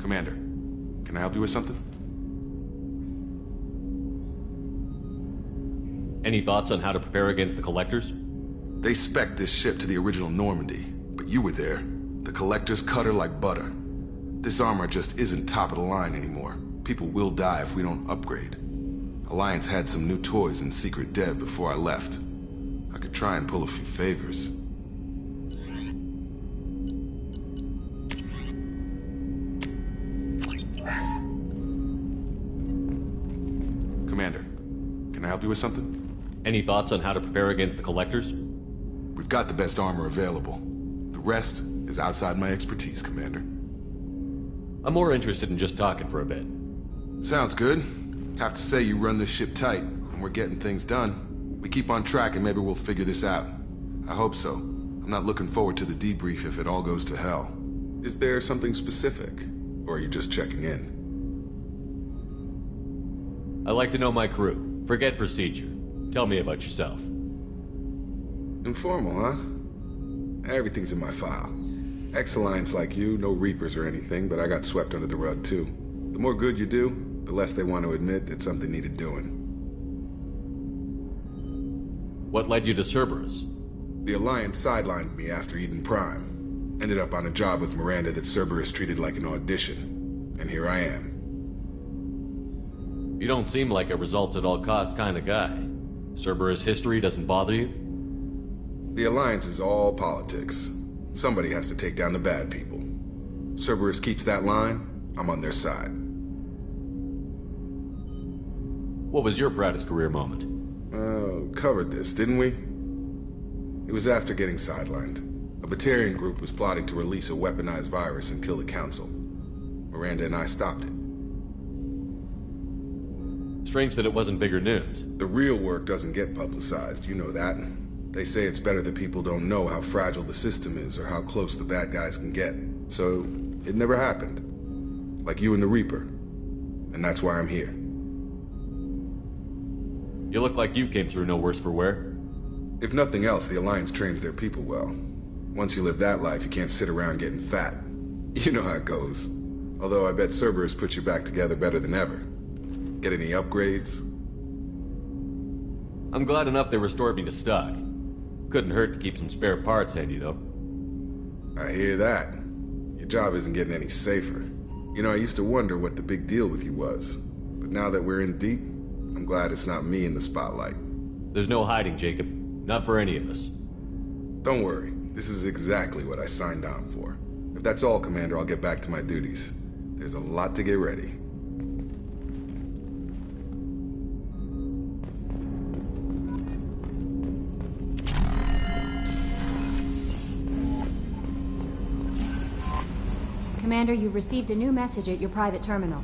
Commander, can I help you with something? Any thoughts on how to prepare against the Collectors? They spec'd this ship to the original Normandy, but you were there. The Collectors cut her like butter. This armor just isn't top of the line anymore. People will die if we don't upgrade. Alliance had some new toys in secret dev before I left. I could try and pull a few favors. Commander, can I help you with something? Any thoughts on how to prepare against the Collectors? We've got the best armor available. The rest is outside my expertise, Commander. I'm more interested in just talking for a bit. Sounds good. Have to say you run this ship tight, and we're getting things done. We keep on track and maybe we'll figure this out. I hope so. I'm not looking forward to the debrief if it all goes to hell. Is there something specific? Or are you just checking in? I like to know my crew. Forget procedure. Tell me about yourself. Informal, huh? Everything's in my file. Ex-Alliance like you, no Reapers or anything, but I got swept under the rug too. The more good you do, the less they want to admit that something needed doing. What led you to Cerberus? The Alliance sidelined me after Eden Prime. Ended up on a job with Miranda that Cerberus treated like an audition. And here I am. You don't seem like a results-at-all-costs kind of guy. Cerberus history doesn't bother you? The Alliance is all politics. Somebody has to take down the bad people. Cerberus keeps that line, I'm on their side. What was your proudest career moment? Covered this, didn't we? It was after getting sidelined. A Batarian group was plotting to release a weaponized virus and kill the Council. Miranda and I stopped it. Strange that it wasn't bigger news. The real work doesn't get publicized, you know that. They say it's better that people don't know how fragile the system is or how close the bad guys can get. So, it never happened. Like you and the Reaper. And that's why I'm here. You look like you came through no worse for wear. If nothing else, the Alliance trains their people well. Once you live that life, you can't sit around getting fat. You know how it goes. Although I bet Cerberus puts you back together better than ever. Get any upgrades? I'm glad enough they restored me to stock. Couldn't hurt to keep some spare parts handy, though. I hear that. Your job isn't getting any safer. You know, I used to wonder what the big deal with you was. But now that we're in deep, I'm glad it's not me in the spotlight. There's no hiding, Jacob. Not for any of us. Don't worry. This is exactly what I signed on for. If that's all, Commander, I'll get back to my duties. There's a lot to get ready. Commander, you've received a new message at your private terminal.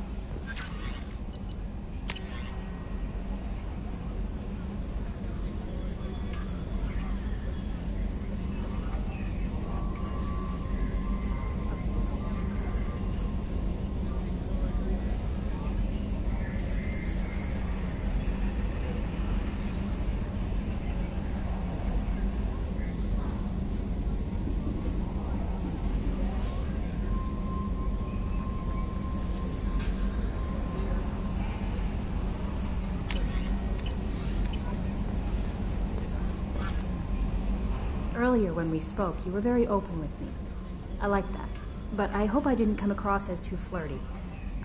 Earlier when we spoke, you were very open with me. I like that. But I hope I didn't come across as too flirty.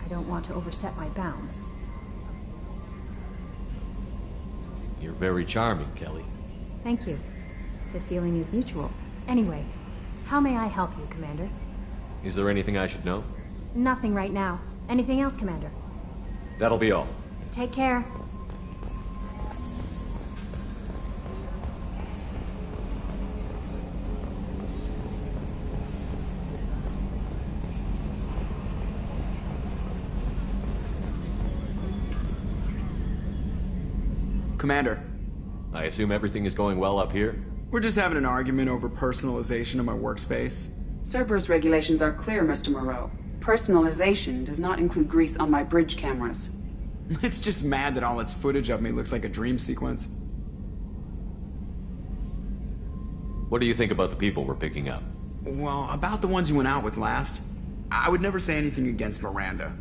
I don't want to overstep my bounds. You're very charming, Kelly. Thank you. The feeling is mutual. Anyway, how may I help you, Commander? Is there anything I should know? Nothing right now. Anything else, Commander? That'll be all. Take care. Commander, I assume everything is going well up here? we're just having an argument over personalization of my workspace. Cerberus regulations are clear, Mr. Moreau. Personalization does not include grease on my bridge cameras. It's just mad that all its footage of me looks like a dream sequence. What do you think about the people we're picking up? Well, about the ones you went out with last. I would never say anything against Miranda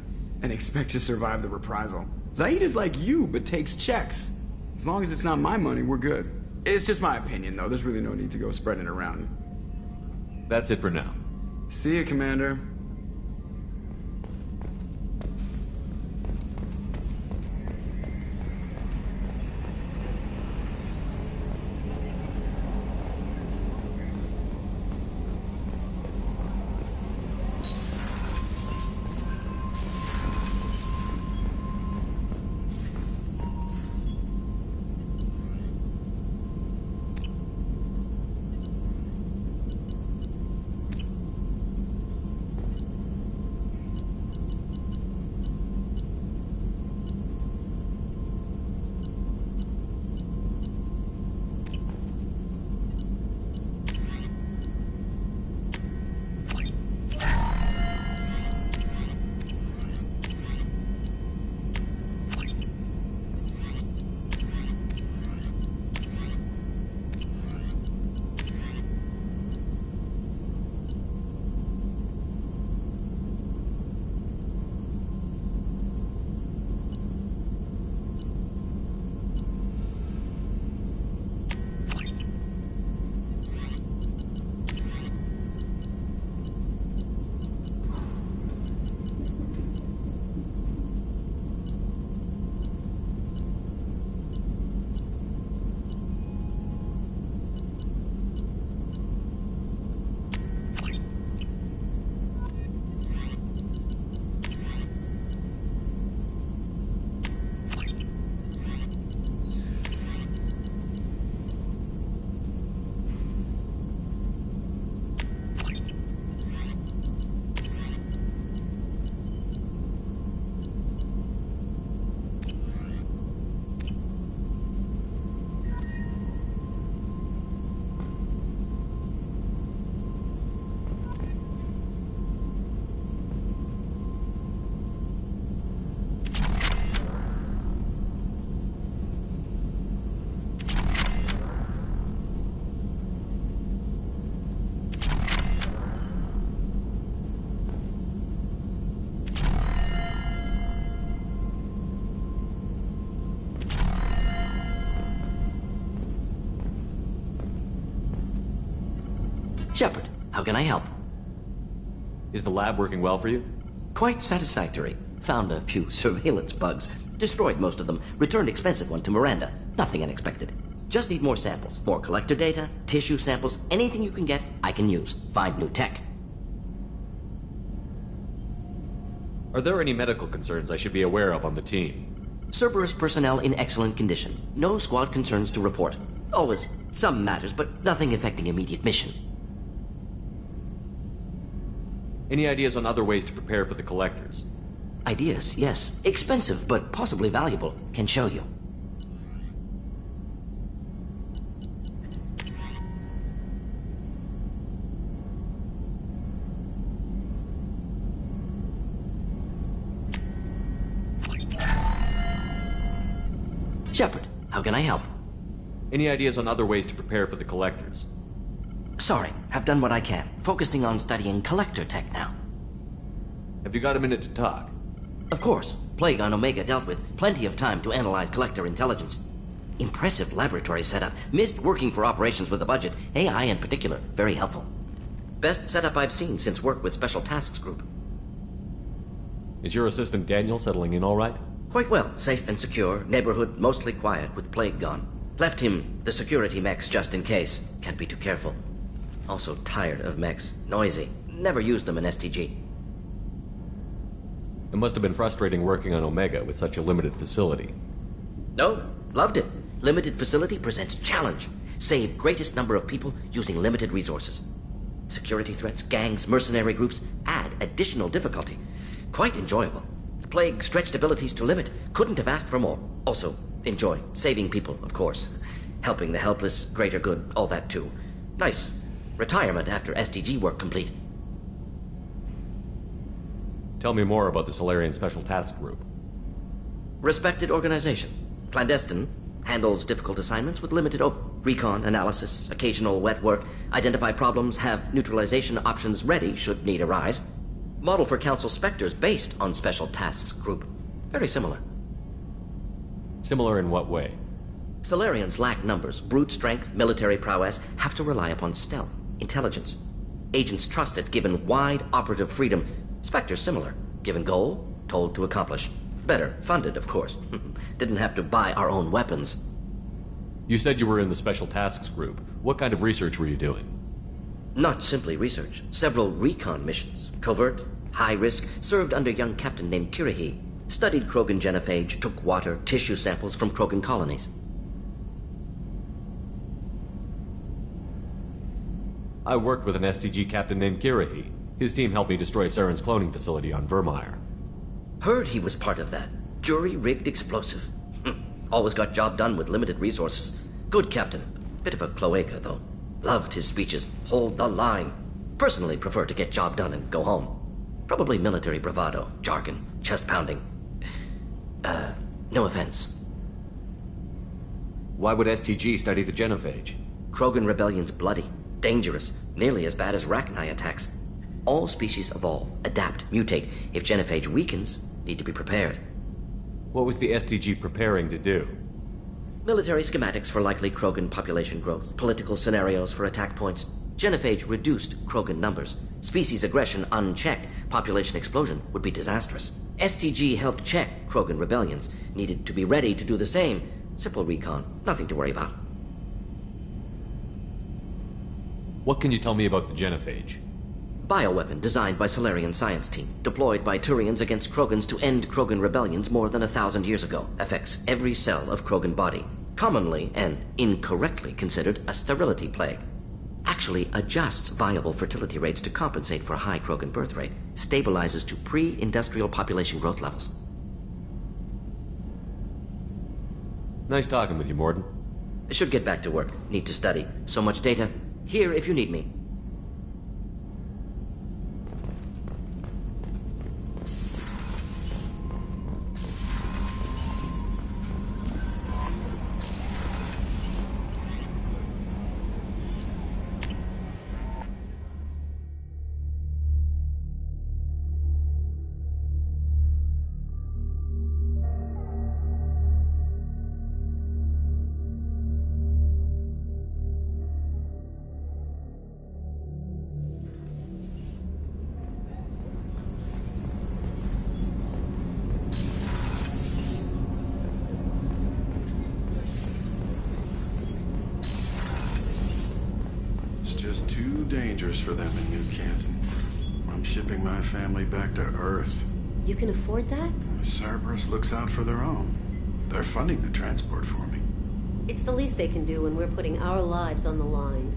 and expect to survive the reprisal. Zaid is like you, but takes checks. As long as it's not my money, we're good. It's just my opinion, though. There's really no need to go spreading it around. That's it for now. See you, Commander. Shepard, how can I help? Is the lab working well for you? Quite satisfactory. Found a few surveillance bugs. Destroyed most of them. Returned expensive one to Miranda. Nothing unexpected. Just need more samples. More collector data, tissue samples, anything you can get, I can use. Find new tech. Are there any medical concerns I should be aware of on the team? Cerberus personnel in excellent condition. No squad concerns to report. Always some matters, but nothing affecting immediate mission. Any ideas on other ways to prepare for the collectors? Ideas, yes. Expensive, but possibly valuable. Can show you. Shepard, how can I help? Any ideas on other ways to prepare for the collectors? Sorry, have done what I can. Focusing on studying collector tech now. Have you got a minute to talk? Of course. Plague on Omega dealt with. Plenty of time to analyze collector intelligence. Impressive laboratory setup. Missed working for operations with a budget. AI in particular. Very helpful. Best setup I've seen since work with Special Tasks Group. Is your assistant Daniel settling in all right? Quite well. Safe and secure. Neighborhood mostly quiet with Plague gone. Left him the security mechs just in case. Can't be too careful. Also tired of mechs. Noisy. Never used them in STG. It must have been frustrating working on Omega with such a limited facility. No, loved it. Limited facility presents challenge. Save greatest number of people using limited resources. Security threats, gangs, mercenary groups add additional difficulty. Quite enjoyable. Plague stretched abilities to limit. Couldn't have asked for more. Also, enjoy. Saving people, of course. Helping the helpless, greater good, all that too. Nice. Retirement after STG work complete. Tell me more about the Solarian Special Task Group. Respected organization. Clandestine. Handles difficult assignments with limited recon, analysis, occasional wet work, identify problems, have neutralization options ready should need arise. Model for Council Spectres based on Special Tasks Group. Very similar. Similar in what way? Solarians lack numbers, brute strength, military prowess, have to rely upon stealth, intelligence. Agents trusted, given wide operative freedom. Spectres similar, given goal, told to accomplish. Better, funded, of course. Didn't have to buy our own weapons. You said you were in the Special Tasks Group. What kind of research were you doing? Not simply research. Several recon missions. Covert, high risk, served under a young captain named Kirihi. Studied Krogan genophage, took water, tissue samples from Krogan colonies. I worked with an STG captain named Kirihi. His team helped me destroy Saren's cloning facility on Vermeer. Heard he was part of that. Jury-rigged explosive. Always got job done with limited resources. Good captain. Bit of a cloaca, though. Loved his speeches. Hold the line. Personally prefer to get job done and go home. Probably military bravado, jargon, chest pounding. No offense. Why would STG study the genophage? Krogan rebellion's bloody, dangerous, nearly as bad as Rachni attacks. All species evolve, adapt, mutate. If genophage weakens, need to be prepared. What was the STG preparing to do? Military schematics for likely Krogan population growth, political scenarios for attack points. Genophage reduced Krogan numbers. Species aggression unchecked, population explosion would be disastrous. STG helped check Krogan rebellions, needed to be ready to do the same. Simple recon, nothing to worry about. What can you tell me about the genophage? Bioweapon designed by Solarian science team, deployed by Turians against Krogans to end Krogan rebellions more than 1,000 years ago. Affects every cell of Krogan body. Commonly and incorrectly considered a sterility plague. Actually adjusts viable fertility rates to compensate for a high Krogan birth rate. Stabilizes to pre-industrial population growth levels. Nice talking with you, Morden. Should get back to work. Need to study. So much data. Here if you need me. Just too dangerous for them in New Canton. I'm shipping my family back to Earth. You can afford that? Cerberus looks out for their own. They're funding the transport for me. It's the least they can do when we're putting our lives on the line.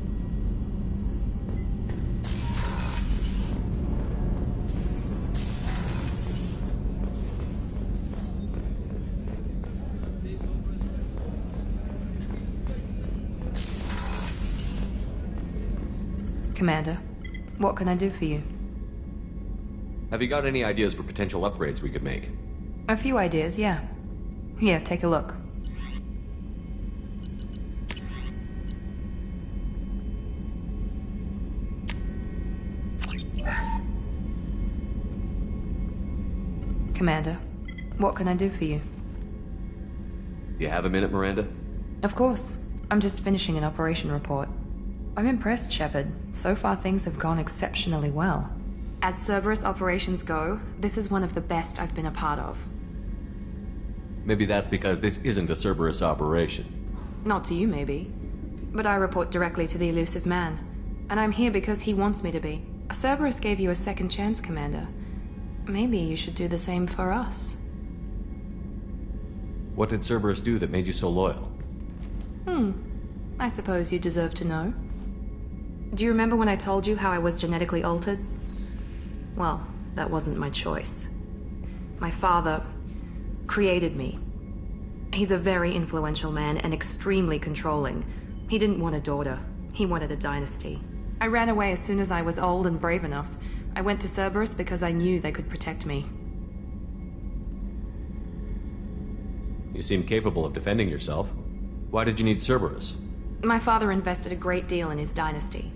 Commander, what can I do for you? Have you got any ideas for potential upgrades we could make? A few ideas, yeah. Here, take a look. Commander, what can I do for you? You have a minute, Miranda? Of course. I'm just finishing an operation report. I'm impressed, Shepard. So far things have gone exceptionally well. As Cerberus operations go, this is one of the best I've been a part of. Maybe that's because this isn't a Cerberus operation. Not to you, maybe. But I report directly to the elusive man. And I'm here because he wants me to be. Cerberus gave you a second chance, Commander. Maybe you should do the same for us. What did Cerberus do that made you so loyal? I suppose you deserve to know. Do you remember when I told you how I was genetically altered? Well, that wasn't my choice. My father created me. He's a very influential man and extremely controlling. He didn't want a daughter. He wanted a dynasty. I ran away as soon as I was old and brave enough. I went to Cerberus because I knew they could protect me. You seem capable of defending yourself. Why did you need Cerberus? My father invested a great deal in his dynasty.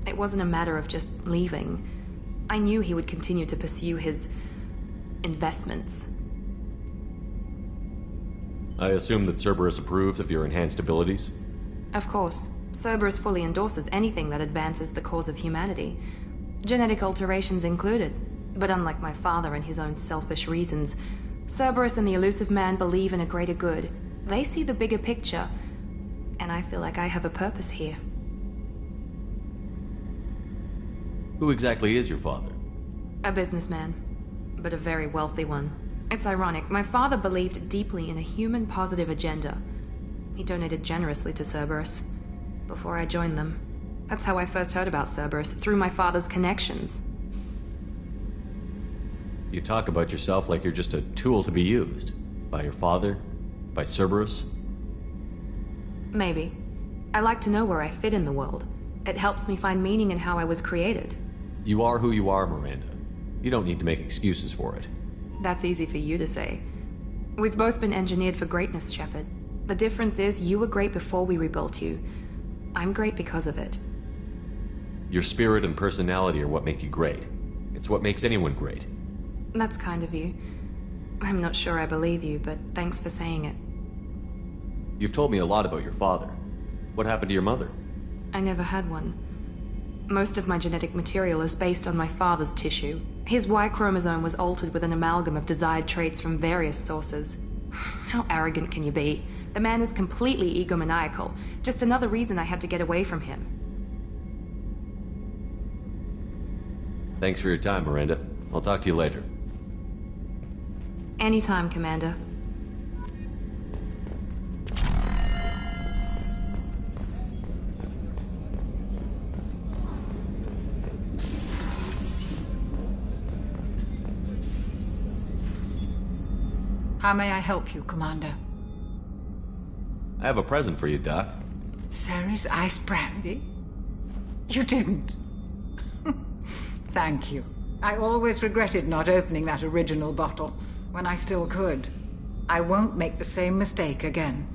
It wasn't a matter of just leaving. I knew he would continue to pursue his investments. I assume that Cerberus approves of your enhanced abilities? Of course. Cerberus fully endorses anything that advances the cause of humanity. Genetic alterations included. But unlike my father and his own selfish reasons, Cerberus and the Elusive Man believe in a greater good. They see the bigger picture, and I feel like I have a purpose here. Who exactly is your father? A businessman, but a very wealthy one. It's ironic, my father believed deeply in a human-positive agenda. He donated generously to Cerberus before I joined them. That's how I first heard about Cerberus, through my father's connections. You talk about yourself like you're just a tool to be used. By your father? By Cerberus? Maybe. I like to know where I fit in the world. It helps me find meaning in how I was created. You are who you are, Miranda. You don't need to make excuses for it. That's easy for you to say. We've both been engineered for greatness, Shepard. The difference is you were great before we rebuilt you. I'm great because of it. Your spirit and personality are what make you great. It's what makes anyone great. That's kind of you. I'm not sure I believe you, but thanks for saying it. You've told me a lot about your father. What happened to your mother? I never had one. Most of my genetic material is based on my father's tissue. His Y chromosome was altered with an amalgam of desired traits from various sources. How arrogant can you be? The man is completely egomaniacal. Just another reason I had to get away from him. Thanks for your time, Miranda. I'll talk to you later. Anytime, Commander. How may I help you, Commander? I have a present for you, Doc. Ceres ice brandy? You didn't. Thank you. I always regretted not opening that original bottle when I still could. I won't make the same mistake again.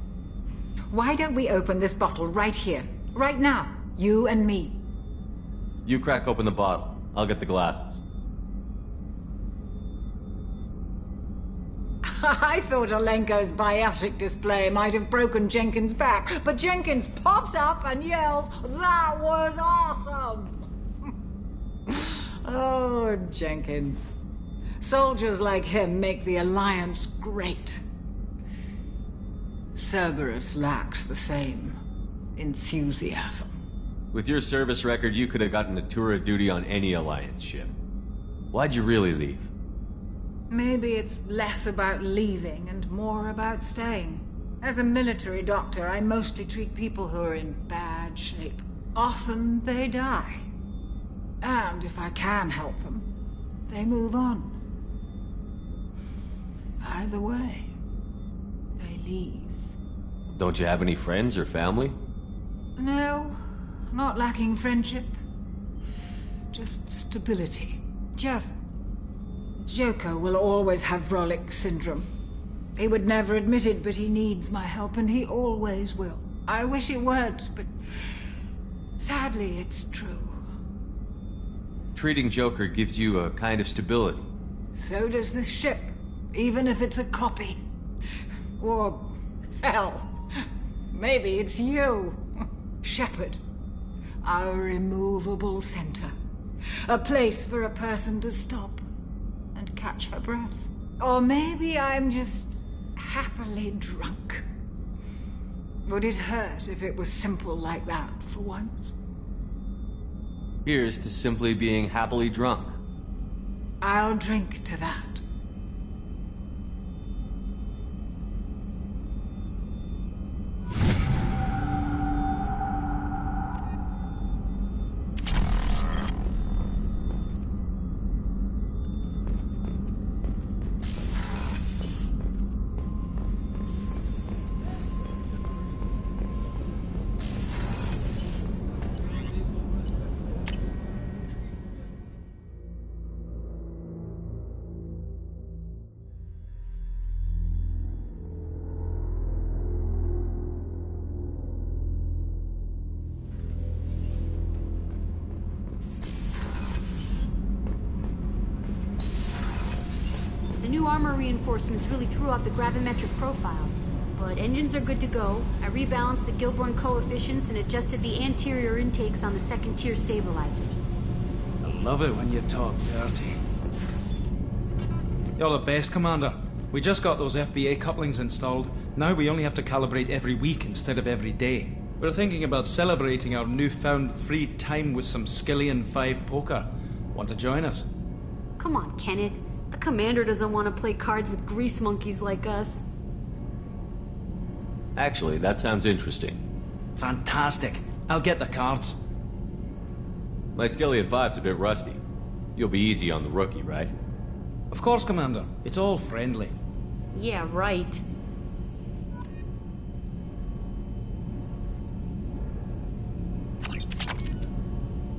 Why don't we open this bottle right here, right now, you and me? You crack open the bottle. I'll get the glasses. I thought Alenko's biotic display might have broken Jenkins' back, but Jenkins pops up and yells, "That was awesome!" Oh, Jenkins. Soldiers like him make the Alliance great. Cerberus lacks the same enthusiasm. With your service record, you could have gotten a tour of duty on any Alliance ship. Why'd you really leave? Maybe it's less about leaving and more about staying. As a military doctor, I mostly treat people who are in bad shape. Often they die. And if I can help them, they move on. Either way, they leave. Don't you have any friends or family? No, not lacking friendship. Just stability. Jeff, Joko will always have Vrolic syndrome. He would never admit it, but he needs my help, and he always will. I wish it weren't, but sadly, it's true. Treating Joker gives you a kind of stability. So does this ship, even if it's a copy. Or, hell, maybe it's you, Shepard. Our immovable center. A place for a person to stop and catch her breath. Or maybe I'm just happily drunk. Would it hurt if it was simple like that for once? Here's to simply being happily drunk. I'll drink to that. The new armor reinforcements really threw off the gravimetric profiles. But engines are good to go. I rebalanced the Gilborn coefficients and adjusted the anterior intakes on the second-tier stabilizers. I love it when you talk dirty. You're the best, Commander. We just got those FBA couplings installed. Now we only have to calibrate every week instead of every day. We're thinking about celebrating our newfound free time with some Skillian 5 poker. Want to join us? Come on, Kenneth. The commander doesn't want to play cards with grease monkeys like us. Actually, that sounds interesting. Fantastic. I'll get the cards. My Skillian 5's a bit rusty. You'll be easy on the rookie, right? Of course, Commander. It's all friendly. Yeah, right.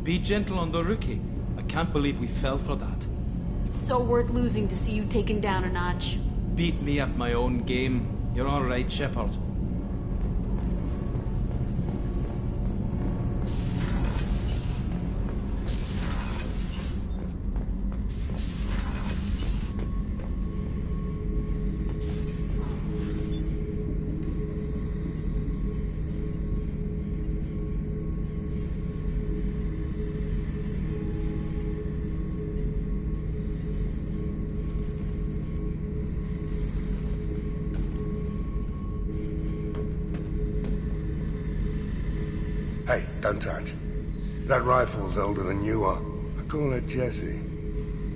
Be gentle on the rookie. I can't believe we fell for that. It's so worth losing to see you taken down a notch. Beat me at my own game. You're all right, Shepard. Hey, don't touch. That rifle's older than you are. I call her Jessie.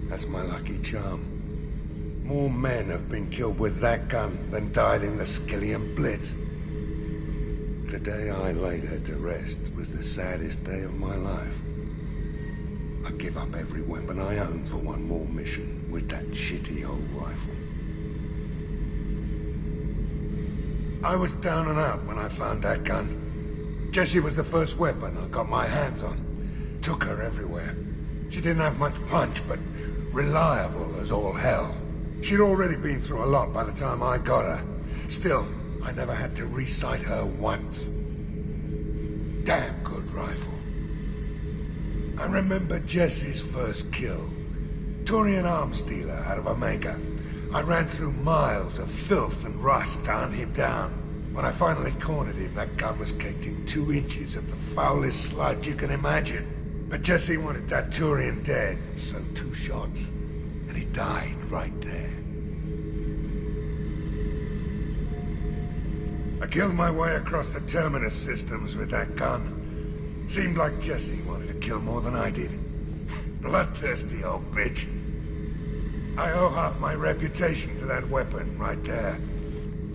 That's my lucky charm. More men have been killed with that gun than died in the Skillian Blitz. The day I laid her to rest was the saddest day of my life. I give up every weapon I own for one more mission with that shitty old rifle. I was down and out when I found that gun. Jessie was the first weapon I got my hands on. Took her everywhere. She didn't have much punch, but reliable as all hell. She'd already been through a lot by the time I got her. Still, I never had to re-sight her once. Damn good rifle. I remember Jessie's first kill. Turian arms dealer out of Omega. I ran through miles of filth and rust to hunt him down. When I finally cornered him, that gun was caked in 2 inches of the foulest sludge you can imagine. But Jessie wanted that Turian dead, so 2 shots. And he died right there. I killed my way across the Terminus systems with that gun. Seemed like Jessie wanted to kill more than I did. Bloodthirsty old bitch. I owe half my reputation to that weapon right there.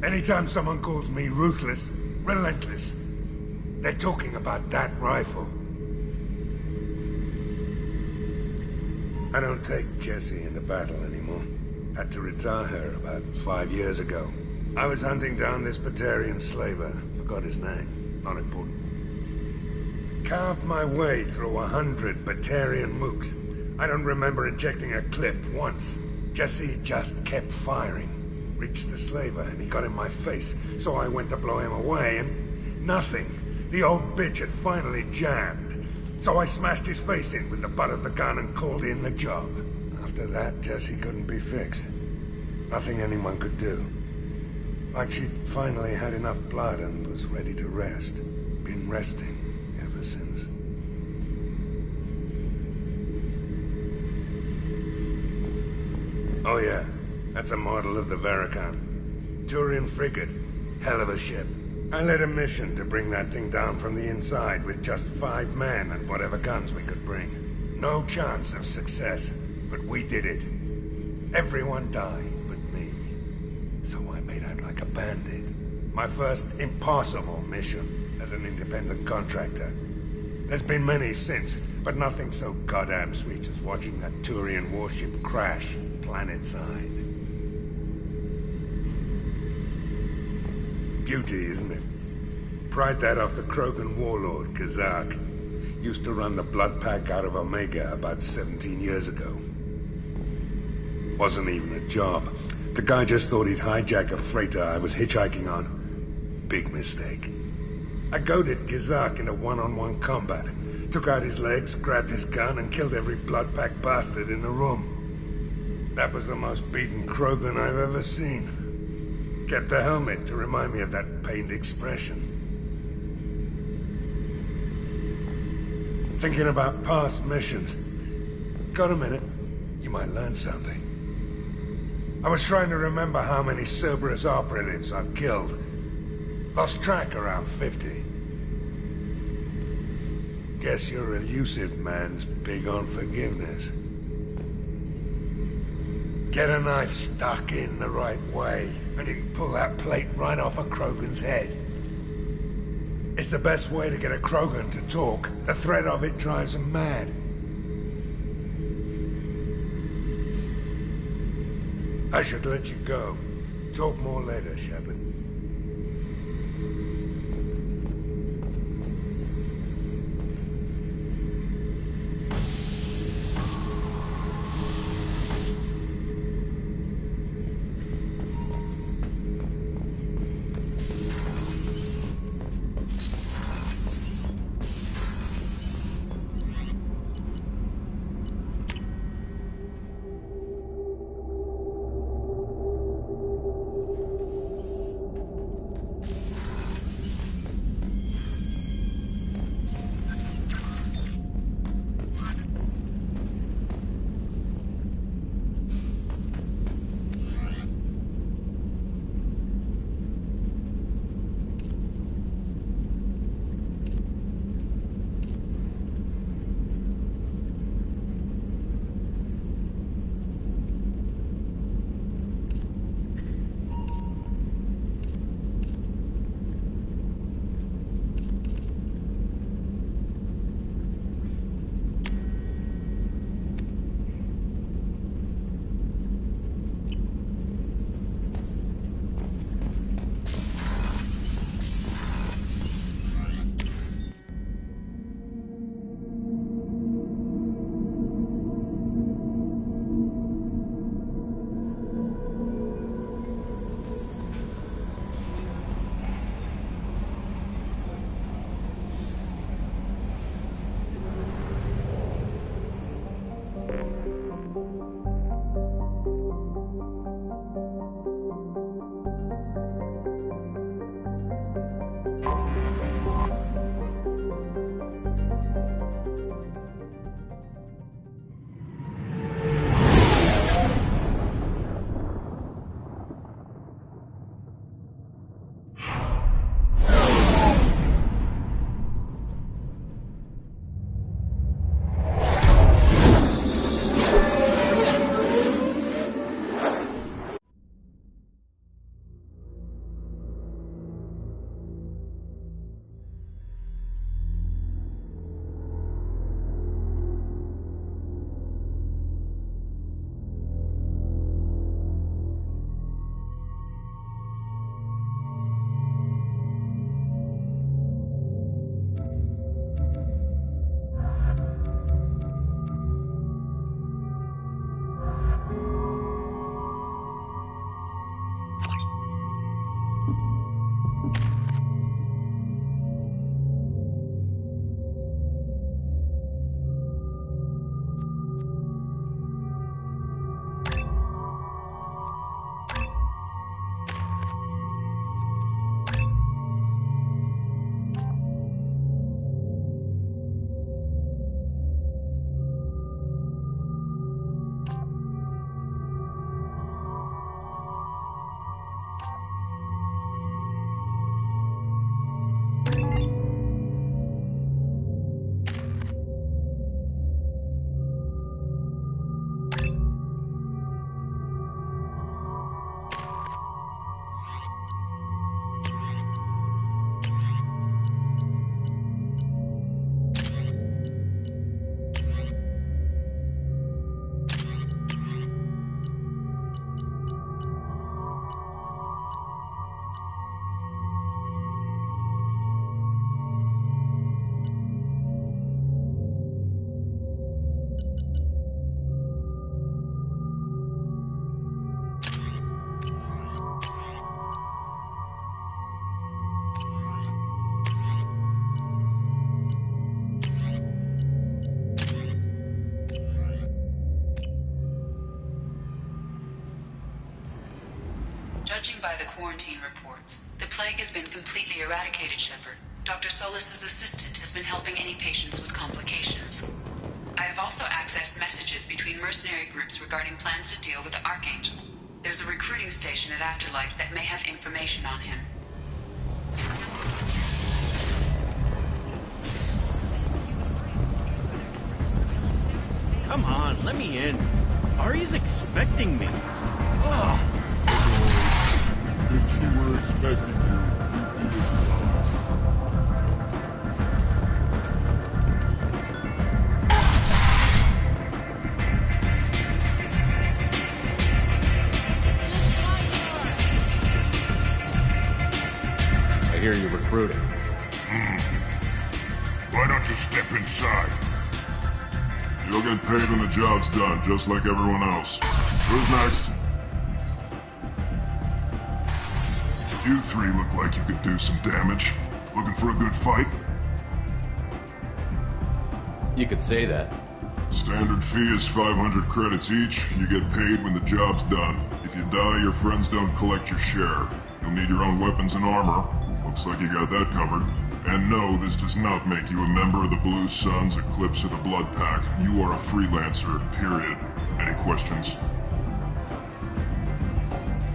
Anytime someone calls me ruthless, relentless, they're talking about that rifle. I don't take Jessie into battle anymore. Had to retire her about 5 years ago. I was hunting down this Batarian slaver. Forgot his name. Not important. Carved my way through 100 Batarian mooks. I don't remember ejecting a clip once. Jessie just kept firing. Reached the slaver and he got in my face, so I went to blow him away and nothing. The old bitch had finally jammed. So I smashed his face in with the butt of the gun and called in the job. After that, Jessie couldn't be fixed. Nothing anyone could do. Like she'd finally had enough blood and was ready to rest. Been resting ever since. Oh yeah, that's a model of the Veracon. Turian frigate. Hell of a ship. I led a mission to bring that thing down from the inside with just 5 men and whatever guns we could bring. No chance of success, but we did it. Everyone died but me. So I made out like a bandit. My first impossible mission as an independent contractor. There's been many since, but nothing so goddamn sweet as watching that Turian warship crash planetside. Beauty, isn't it? Pried that off the Krogan warlord, Kazak. Used to run the blood pack out of Omega about 17 years ago. Wasn't even a job. The guy just thought he'd hijack a freighter I was hitchhiking on. Big mistake. I goaded Kazak into one-on-one combat. Took out his legs, grabbed his gun, and killed every blood pack bastard in the room. That was the most beaten Krogan I've ever seen. Kept the helmet to remind me of that pained expression. Thinking about past missions. Got a minute? You might learn something. I was trying to remember how many Cerberus operatives I've killed. Lost track around 50. Guess your elusive man's big on forgiveness. Get a knife stuck in the right way, and you can pull that plate right off a Krogan's head. It's the best way to get a Krogan to talk. The threat of it drives them mad. I should let you go. Talk more later, Shepard. Judging by the quarantine reports, the plague has been completely eradicated, Shepard. Dr. Solis's assistant has been helping any patients with complications. I have also accessed messages between mercenary groups regarding plans to deal with the Archangel. There's a recruiting station at Afterlife that may have information on him. Come on, let me in. Ari's expecting me. Ugh. If she were expecting you, I hear you're recruiting. Why don't you step inside? You'll get paid when the job's done, just like everyone else. Who's next? You three look like you could do some damage. Looking for a good fight? You could say that. Standard fee is 500 credits each. You get paid when the job's done. If you die, your friends don't collect your share. You'll need your own weapons and armor. Looks like you got that covered. And no, this does not make you a member of the Blue Suns, Eclipse, or the Blood Pack. You are a freelancer, period. Any questions?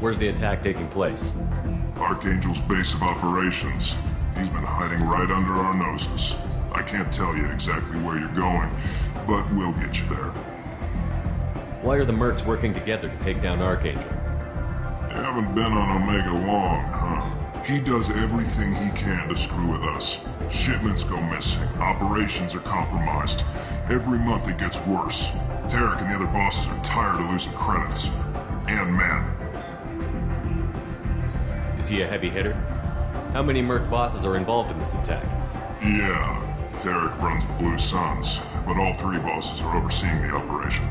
Where's the attack taking place? Archangel's base of operations. He's been hiding right under our noses. I can't tell you exactly where you're going, but we'll get you there. Why are the mercs working together to take down Archangel? You haven't been on Omega long, huh? He does everything he can to screw with us. Shipments go missing, operations are compromised. Every month it gets worse. Tarek and the other bosses are tired of losing credits. And men. Is he a heavy hitter? How many merc bosses are involved in this attack? Yeah, Tarek runs the Blue Suns, but all three bosses are overseeing the operation.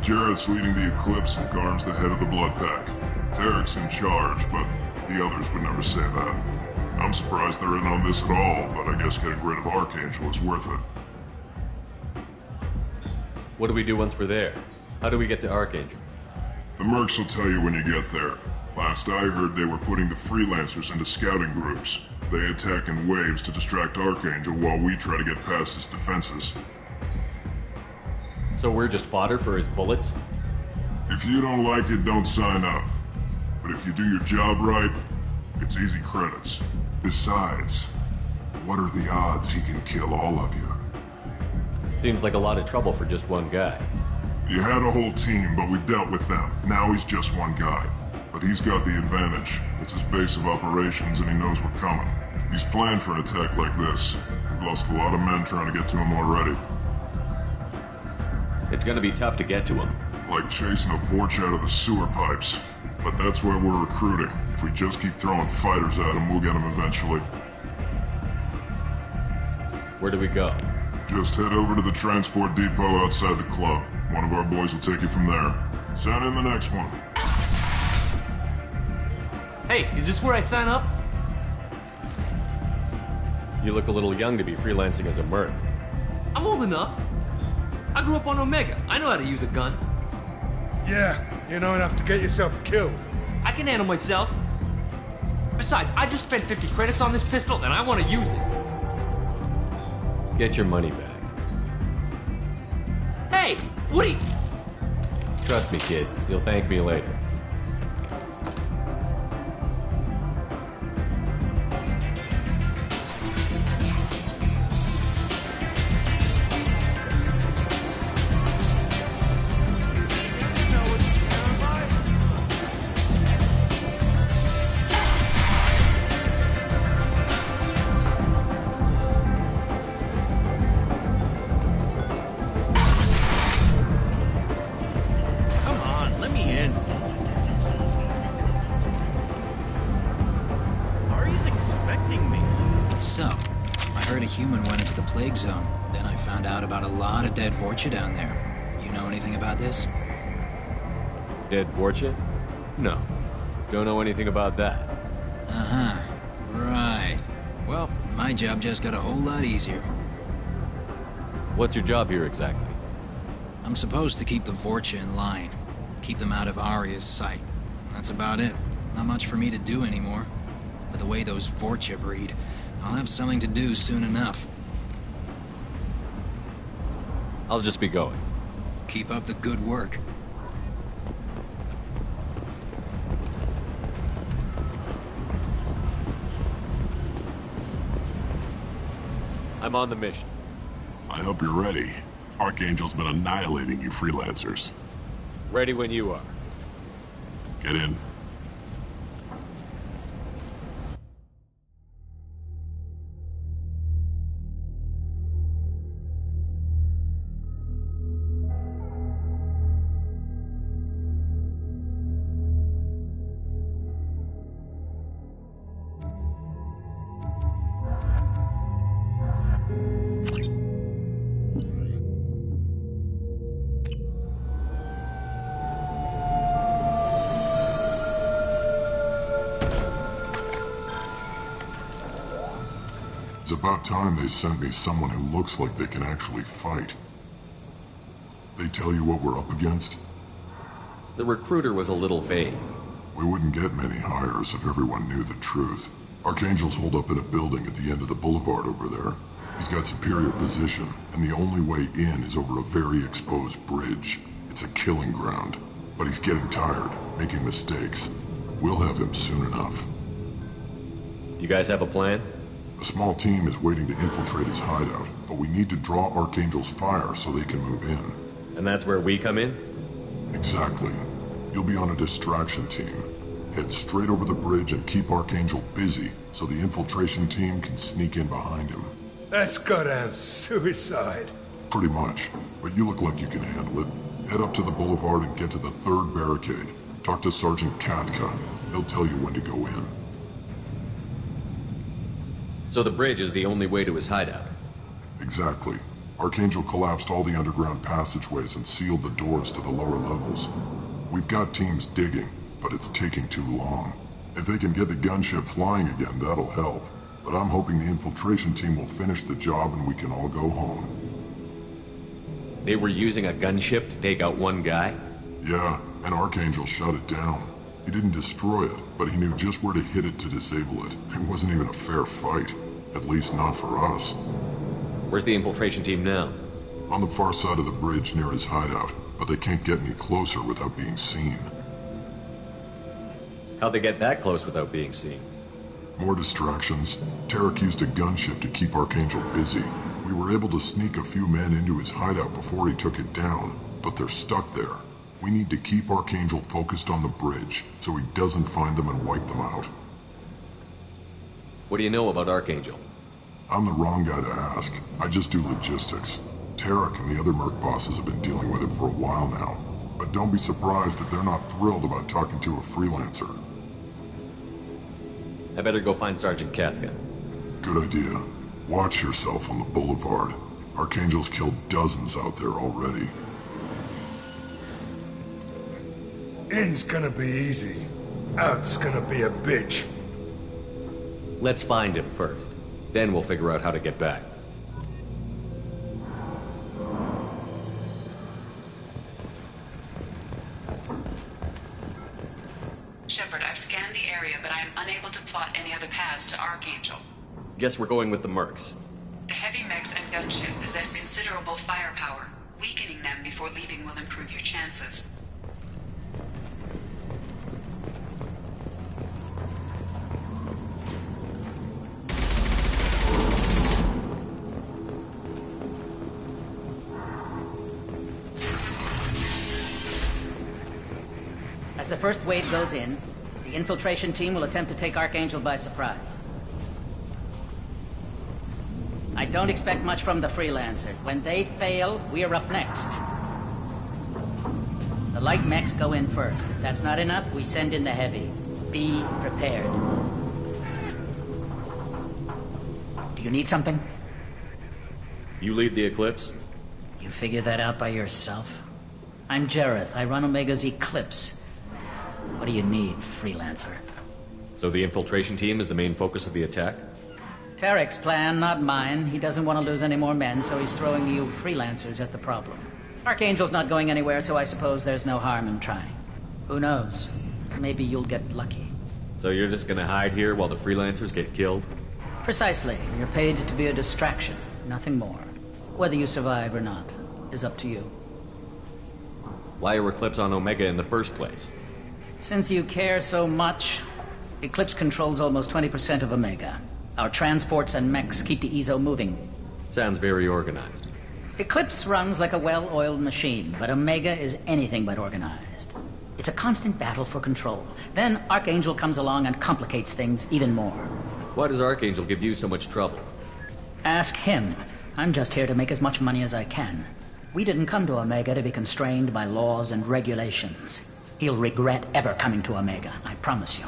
Jarrett's leading the Eclipse and Garm's the head of the Blood Pack. Tarek's in charge, but the others would never say that. I'm surprised they're in on this at all, but I guess getting rid of Archangel is worth it. What do we do once we're there? How do we get to Archangel? The mercs will tell you when you get there. Last I heard, they were putting the freelancers into scouting groups. They attack in waves to distract Archangel while we try to get past his defenses. So we're just fodder for his bullets? If you don't like it, don't sign up. But if you do your job right, it's easy credits. Besides, what are the odds he can kill all of you? Seems like a lot of trouble for just one guy. You had a whole team, but we dealt with them. Now he's just one guy. But he's got the advantage. It's his base of operations and he knows we're coming. He's planned for an attack like this. We've lost a lot of men trying to get to him already. It's gonna be tough to get to him. Like chasing a Vorch out of the sewer pipes. But that's why we're recruiting. If we just keep throwing fighters at him, we'll get him eventually. Where do we go? Just head over to the transport depot outside the club. One of our boys will take you from there. Send in the next one. Hey, is this where I sign up? You look a little young to be freelancing as a merc. I'm old enough. I grew up on Omega. I know how to use a gun. Yeah, you know enough to get yourself killed. I can handle myself. Besides, I just spent 50 credits on this pistol and I want to use it. Get your money back. Hey, Woody! Trust me, kid. You'll thank me later. Zone. Then I found out about a lot of dead Vorcha down there. You know anything about this? Dead Vorcha? No. Don't know anything about that. Uh-huh. Right. Well, my job just got a whole lot easier. What's your job here exactly? I'm supposed to keep the Vorcha in line. Keep them out of Arya's sight. That's about it. Not much for me to do anymore. But the way those Vorcha breed, I'll have something to do soon enough. I'll just be going. Keep up the good work. I'm on the mission. I hope you're ready. Archangel's been annihilating you freelancers. Ready when you are. Get in. It's about time they sent me someone who looks like they can actually fight. They tell you what we're up against? The recruiter was a little vague. We wouldn't get many hires if everyone knew the truth. Archangel's holed up in a building at the end of the boulevard over there. He's got superior position, and the only way in is over a very exposed bridge. It's a killing ground. But he's getting tired, making mistakes. We'll have him soon enough. You guys have a plan? A small team is waiting to infiltrate his hideout, but we need to draw Archangel's fire so they can move in. And that's where we come in? Exactly. You'll be on a distraction team. Head straight over the bridge and keep Archangel busy so the infiltration team can sneak in behind him. That's goddamn suicide. Pretty much, but you look like you can handle it. Head up to the boulevard and get to the third barricade. Talk to Sergeant Katka. He'll tell you when to go in. So the bridge is the only way to his hideout? Exactly. Archangel collapsed all the underground passageways and sealed the doors to the lower levels. We've got teams digging, but it's taking too long. If they can get the gunship flying again, that'll help. But I'm hoping the infiltration team will finish the job and we can all go home. They were using a gunship to take out one guy? Yeah, and Archangel shut it down. He didn't destroy it, but he knew just where to hit it to disable it. It wasn't even a fair fight. At least not for us. Where's the infiltration team now? On the far side of the bridge near his hideout, but they can't get any closer without being seen. How'd they get that close without being seen? More distractions. Tarek used a gunship to keep Archangel busy. We were able to sneak a few men into his hideout before he took it down, but they're stuck there. We need to keep Archangel focused on the bridge, so he doesn't find them and wipe them out. What do you know about Archangel? I'm the wrong guy to ask. I just do logistics. Tarek and the other merc bosses have been dealing with him for a while now. But don't be surprised if they're not thrilled about talking to a freelancer. I better go find Sergeant Katka. Good idea. Watch yourself on the boulevard. Archangel's killed dozens out there already. In's gonna be easy. Out's gonna be a bitch. Let's find him first. Then we'll figure out how to get back. Shepard, I've scanned the area, but I am unable to plot any other paths to Archangel. Guess we're going with the mercs. The heavy mechs and gunship possess considerable firepower. Weakening them before leaving will improve your chances. As the first wave goes in, the infiltration team will attempt to take Archangel by surprise. I don't expect much from the freelancers. When they fail, we are up next. The light mechs go in first. If that's not enough, we send in the heavy. Be prepared. Do you need something? You lead the Eclipse? You figure that out by yourself? I'm Jareth. I run Omega's Eclipse. What do you need, freelancer? So the infiltration team is the main focus of the attack? Tarek's plan, not mine. He doesn't want to lose any more men, so he's throwing you freelancers at the problem. Archangel's not going anywhere, so I suppose there's no harm in trying. Who knows? Maybe you'll get lucky. So you're just gonna hide here while the freelancers get killed? Precisely. You're paid to be a distraction, nothing more. Whether you survive or not is up to you. Why are Eclipse on Omega in the first place? Since you care so much, Eclipse controls almost 20% of Omega. Our transports and mechs keep the EZO moving. Sounds very organized. Eclipse runs like a well-oiled machine, but Omega is anything but organized. It's a constant battle for control. Then Archangel comes along and complicates things even more. Why does Archangel give you so much trouble? Ask him. I'm just here to make as much money as I can. We didn't come to Omega to be constrained by laws and regulations. He'll regret ever coming to Omega, I promise you.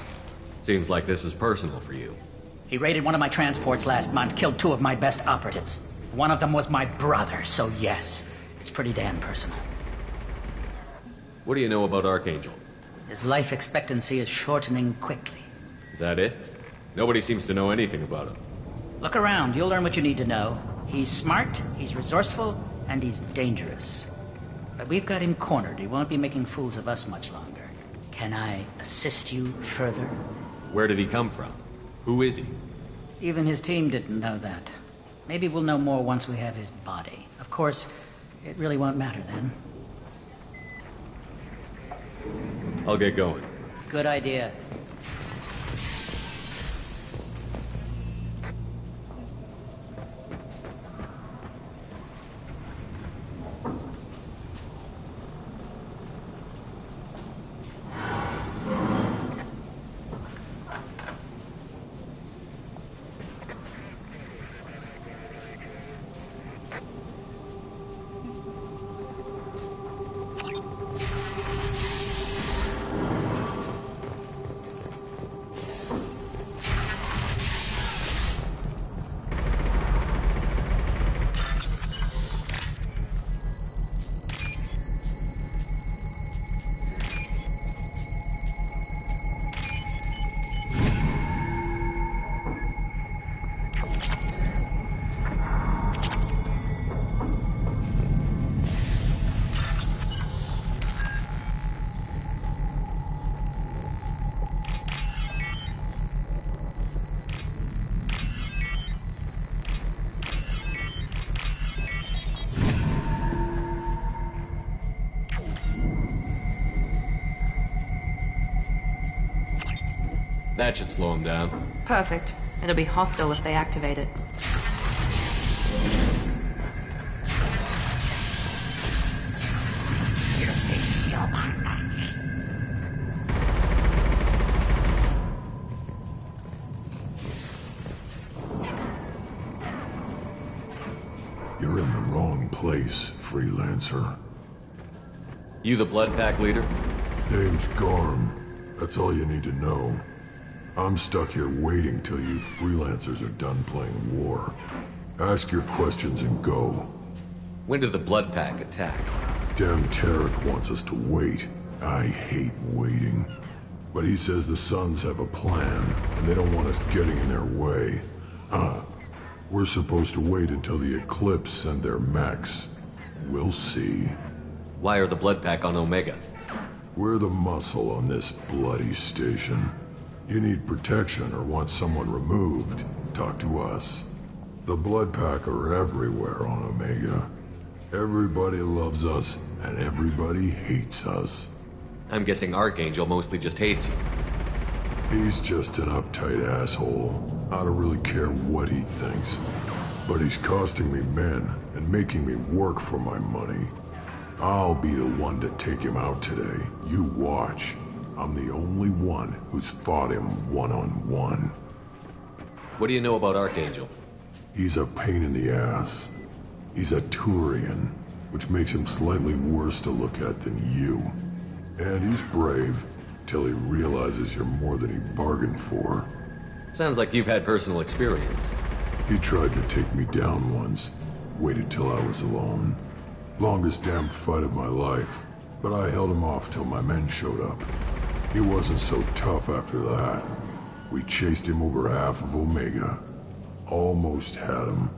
Seems like this is personal for you. He raided one of my transports last month, killed 2 of my best operatives. One of them was my brother, so yes, it's pretty damn personal. What do you know about Archangel? His life expectancy is shortening quickly. Is that it? Nobody seems to know anything about him. Look around, you'll learn what you need to know. He's smart, he's resourceful, and he's dangerous. But we've got him cornered. He won't be making fools of us much longer. Can I assist you further? Where did he come from? Who is he? Even his team didn't know that. Maybe we'll know more once we have his body. Of course, it really won't matter then. I'll get going. Good idea. That should slow him down. Perfect. It'll be hostile if they activate it. You're in the wrong place, freelancer. You the Blood Pack leader? Name's Garm. That's all you need to know. I'm stuck here waiting till you freelancers are done playing war. Ask your questions and go. When did the Blood Pack attack? Damn Tarek wants us to wait. I hate waiting. But he says the Suns have a plan, and they don't want us getting in their way. We're supposed to wait until the Eclipse send their mechs. We'll see. Why are the Blood Pack on Omega? We're the muscle on this bloody station. You need protection or want someone removed, talk to us. The Blood Pack are everywhere on Omega. Everybody loves us, and everybody hates us. I'm guessing Archangel mostly just hates you. He's just an uptight asshole. I don't really care what he thinks. But he's costing me men and making me work for my money. I'll be the one to take him out today. You watch. I'm the only one who's fought him one-on-one. What do you know about Archangel? He's a pain in the ass. He's a Turian, which makes him slightly worse to look at than you. And he's brave, till he realizes you're more than he bargained for. Sounds like you've had personal experience. He tried to take me down once, waited till I was alone. Longest damn fight of my life, but I held him off till my men showed up. He wasn't so tough after that. We chased him over half of Omega. Almost had him,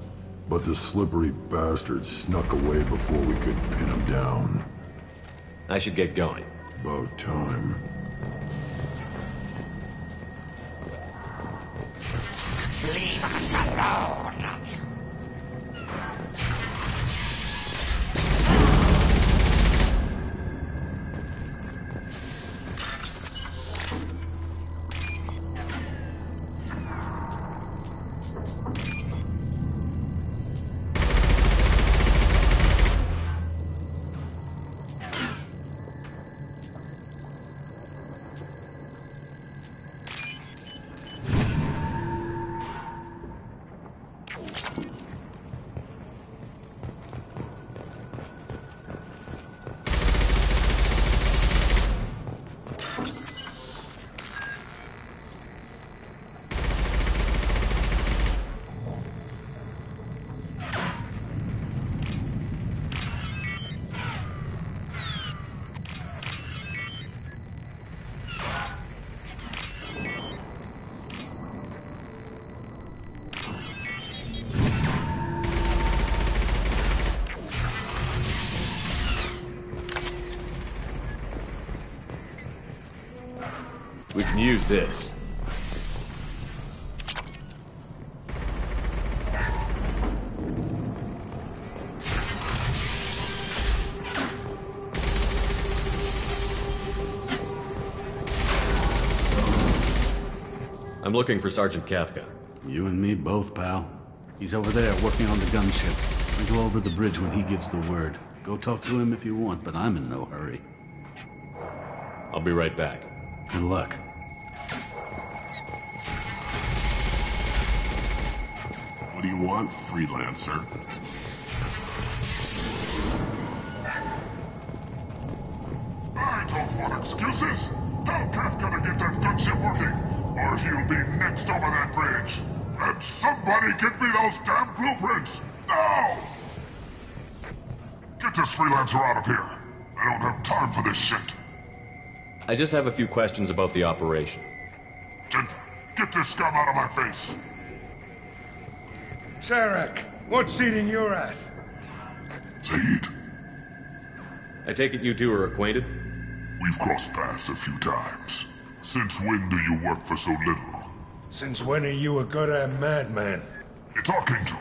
but the slippery bastard snuck away before we could pin him down. I should get going. About time. We can use this. I'm looking for Sergeant Kafka. You and me both, pal. He's over there working on the gunship. We'll go over the bridge when he gives the word. Go talk to him if you want, but I'm in no hurry. I'll be right back. Good luck. What do you want, freelancer? I don't want excuses. Tell Kafka to get that gunship working, or he'll be next over that bridge. And somebody get me those damn blueprints! Now! Get this freelancer out of here. I don't have time for this shit. I just have a few questions about the operation. Gent, get this scum out of my face. Tarek, what seat in your ass? Zaid, I take it you two are acquainted? we've crossed paths a few times. Since when do you work for so little? Since when are you a goddamn madman? It's Archangel.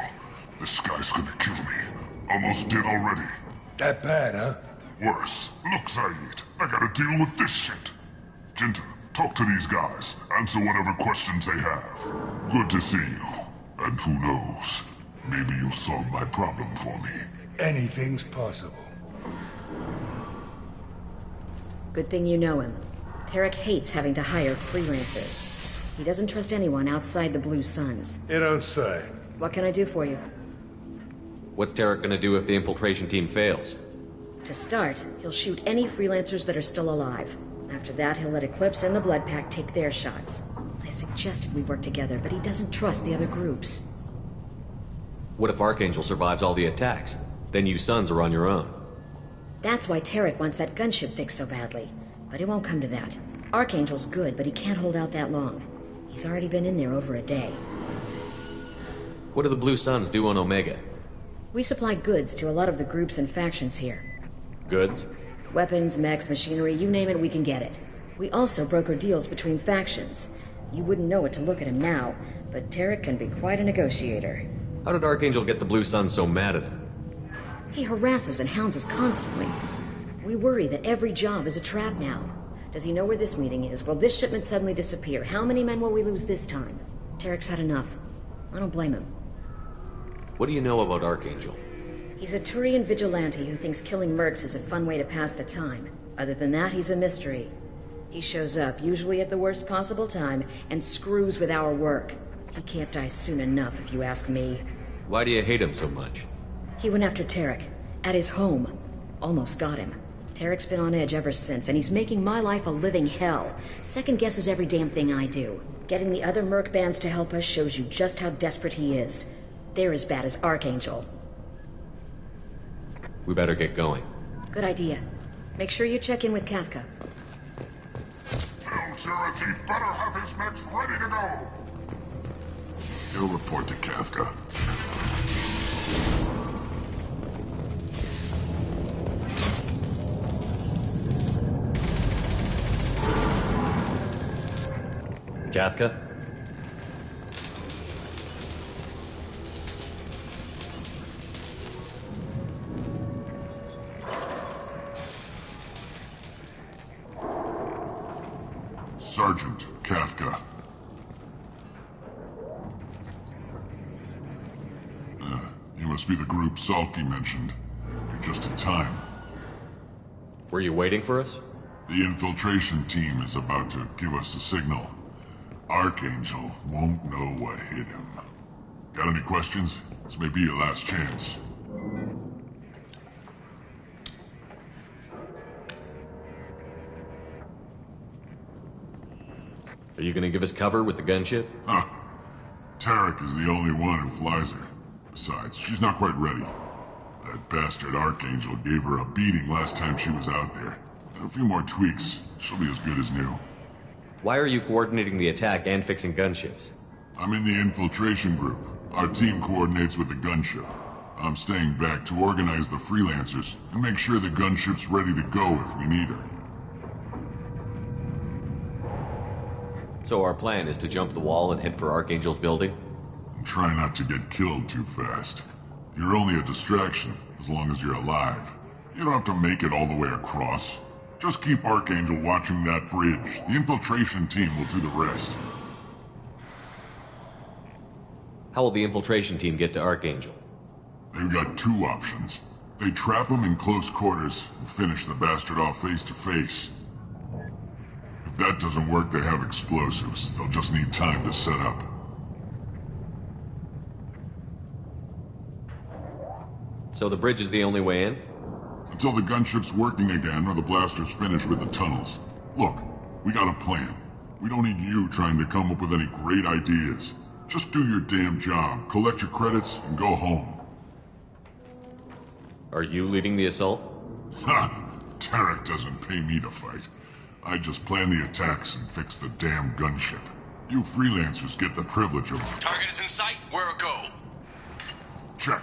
This guy's gonna kill me. Almost did already. That bad, huh? Worse. Look, Zaid, I gotta deal with this shit. Jinta, talk to these guys. Answer whatever questions they have. Good to see you. And who knows, maybe you'll solve my problem for me. Anything's possible. Good thing you know him. Tarek hates having to hire freelancers. He doesn't trust anyone outside the Blue Suns. You don't say. What can I do for you? What's Tarek gonna do if the infiltration team fails? To start, he'll shoot any freelancers that are still alive. After that, he'll let Eclipse and the Blood Pack take their shots. I suggested we work together, but he doesn't trust the other groups. What if Archangel survives all the attacks? Then you Sons are on your own. That's why Tarek wants that gunship fixed so badly. But it won't come to that. Archangel's good, but he can't hold out that long. He's already been in there over a day. What do the Blue Suns do on Omega? We supply goods to a lot of the groups and factions here. Goods? Weapons, mechs, machinery, you name it, we can get it. We also broker deals between factions. You wouldn't know it to look at him now, but Tarek can be quite a negotiator. How did Archangel get the Blue Suns so mad at him? He harasses and hounds us constantly. We worry that every job is a trap now. Does he know where this meeting is? Will this shipment suddenly disappear? How many men will we lose this time? Tarek's had enough. I don't blame him. What do you know about Archangel? He's a Turian vigilante who thinks killing mercs is a fun way to pass the time. Other than that, he's a mystery. He shows up, usually at the worst possible time, and screws with our work. He can't die soon enough, if you ask me. Why do you hate him so much? He went after Tarek. At his home. Almost got him. Tarek's been on edge ever since, and he's making my life a living hell. Second guesses every damn thing I do. Getting the other merc bands to help us shows you just how desperate he is. They're as bad as Archangel. We better get going. Good idea. Make sure you check in with Kafka. Tell Jareth he better have his mechs ready to go. He'll report to Kafka. Kafka? Sergeant Kafka. You must be the group Salky mentioned. You're just in time. Were you waiting for us? The infiltration team is about to give us a signal. Archangel won't know what hit him. Got any questions? This may be your last chance. Are you gonna give us cover with the gunship? Huh. Tarek is the only one who flies her. Besides, she's not quite ready. That bastard Archangel gave her a beating last time she was out there. A few more tweaks, she'll be as good as new. Why are you coordinating the attack and fixing gunships? I'm in the infiltration group. Our team coordinates with the gunship. I'm staying back to organize the freelancers and make sure the gunship's ready to go if we need her. So our plan is to jump the wall and head for Archangel's building? And try not to get killed too fast. You're only a distraction, as long as you're alive. You don't have to make it all the way across. Just keep Archangel watching that bridge. The infiltration team will do the rest. How will the infiltration team get to Archangel? They've got two options. They trap him in close quarters and finish the bastard off face to face. If that doesn't work, they have explosives. They'll just need time to set up. So the bridge is the only way in? Until the gunship's working again or the blasters finish with the tunnels. Look, we got a plan. We don't need you trying to come up with any great ideas. Just do your damn job, collect your credits, and go home. Are you leading the assault? Ha! Tarek doesn't pay me to fight. I just plan the attacks and fix the damn gunship. You freelancers get the privilege of... Target is in sight. Where a go? Check.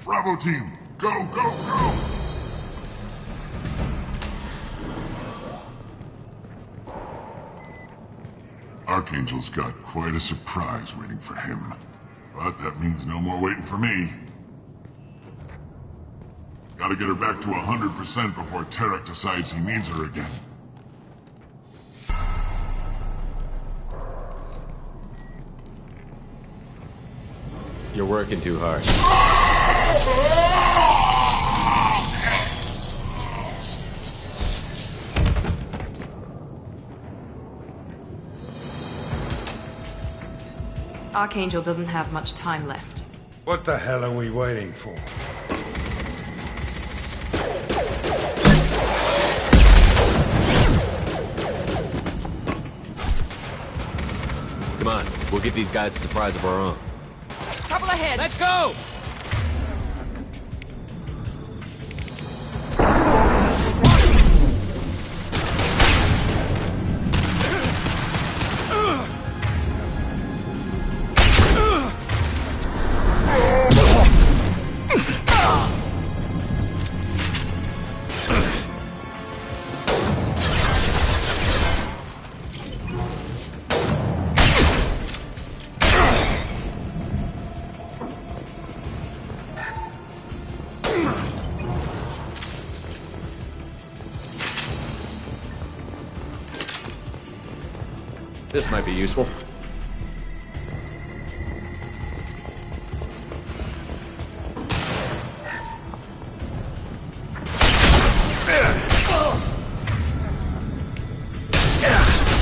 Bravo team, go, go, go! Archangel's got quite a surprise waiting for him. But that means no more waiting for me. Gotta get her back to 100% before Tarek decides he needs her again. You're working too hard. Archangel doesn't have much time left. What the hell are we waiting for? Come on, we'll give these guys a surprise of our own. Couple ahead. Let's go! This might be useful.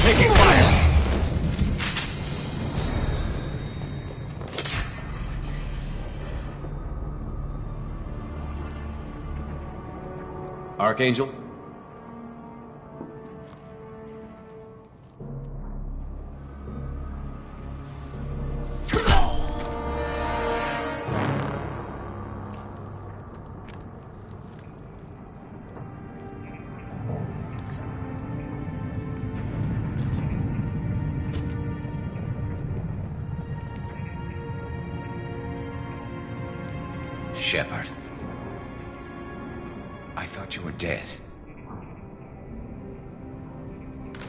Taking fire! Archangel? Shepard. I thought you were dead.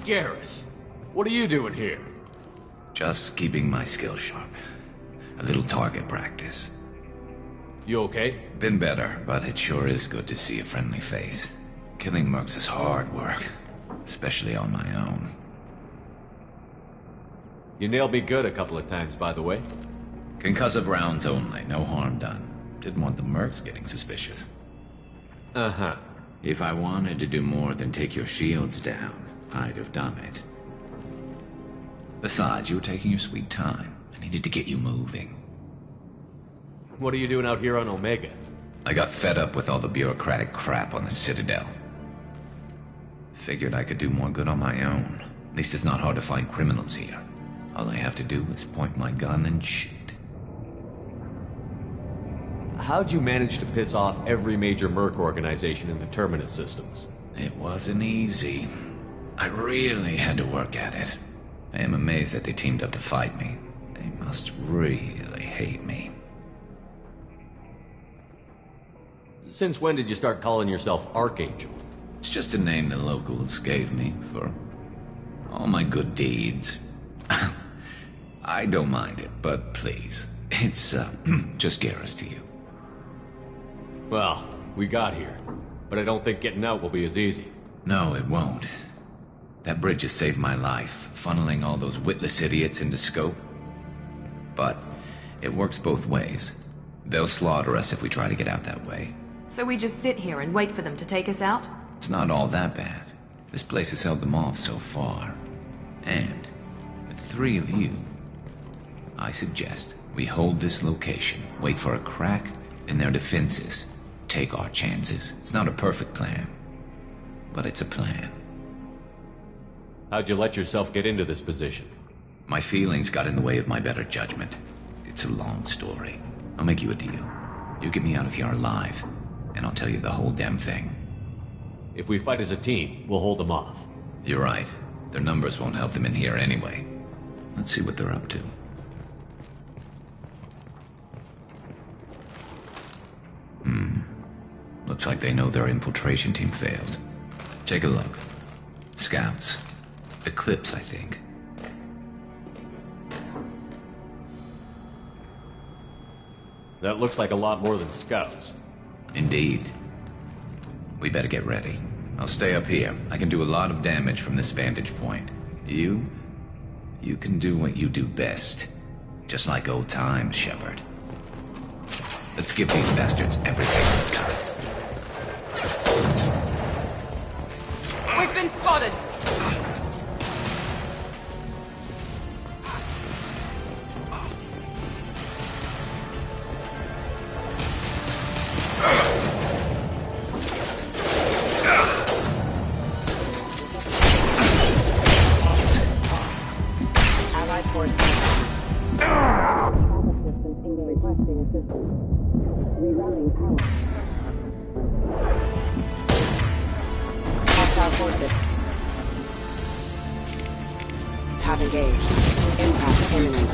Garrus, what are you doing here? Just keeping my skills sharp. A little target practice. You okay? Been better, but it sure is good to see a friendly face. Killing mercs is hard work, especially on my own. You nailed me good a couple of times, by the way. Concussive rounds only, no harm done. Didn't want the mercs getting suspicious. Uh-huh. If I wanted to do more than take your shields down, I'd have done it. Besides, you were taking your sweet time. I needed to get you moving. What are you doing out here on Omega? I got fed up with all the bureaucratic crap on the Citadel. Figured I could do more good on my own. At least it's not hard to find criminals here. All I have to do is point my gun and shoot. How'd you manage to piss off every major merc organization in the Terminus systems? It wasn't easy. I really had to work at it. I am amazed that they teamed up to fight me. They must really hate me. Since when did you start calling yourself Archangel? It's just a name the locals gave me for all my good deeds. I don't mind it, but please. It's, just Garrus to you. Well, we got here. But I don't think getting out will be as easy. No, it won't. That bridge has saved my life, funneling all those witless idiots into scope. But it works both ways. They'll slaughter us if we try to get out that way. So we just sit here and wait for them to take us out? It's not all that bad. This place has held them off so far. And, with 3 of you, I suggest we hold this location, wait for a crack in their defenses, take our chances. It's not a perfect plan, but it's a plan. How'd you let yourself get into this position? My feelings got in the way of my better judgment. It's a long story. I'll make you a deal. You get me out of here alive, and I'll tell you the whole damn thing. If we fight as a team, we'll hold them off. You're right. Their numbers won't help them in here anyway. Let's see what they're up to. Looks like they know their infiltration team failed. Take a look. Scouts. Eclipse, I think. That looks like a lot more than scouts. Indeed. We better get ready. I'll stay up here. I can do a lot of damage from this vantage point. You can do what you do best. Just like old times, Shepard. Let's give these bastards everything they've got. We've been spotted! Allied forces. Requesting assistance. Rerouting power. Hostile forces. Have engaged. Impact imminent.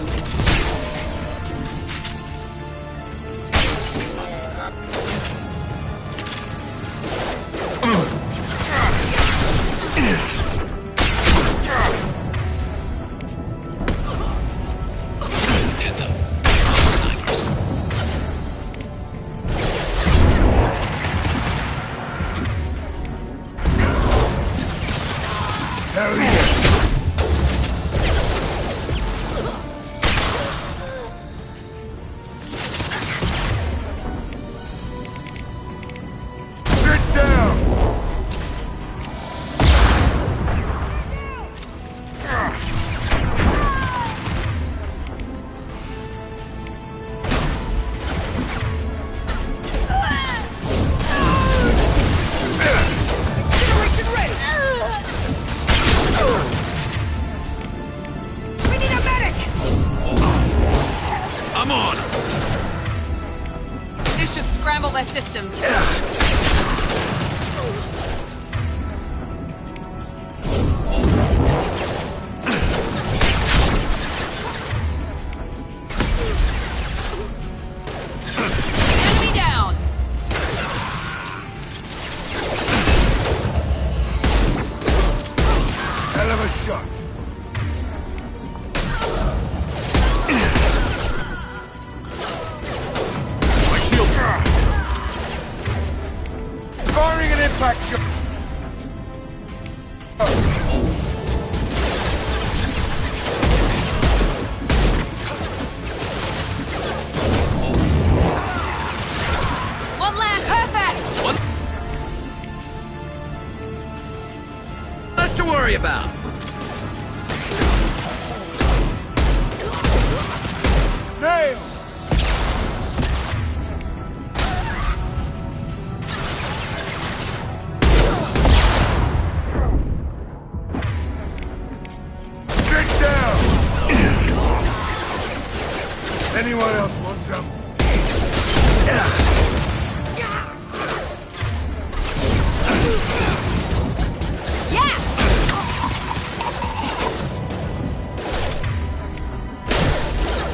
Anyone else want some?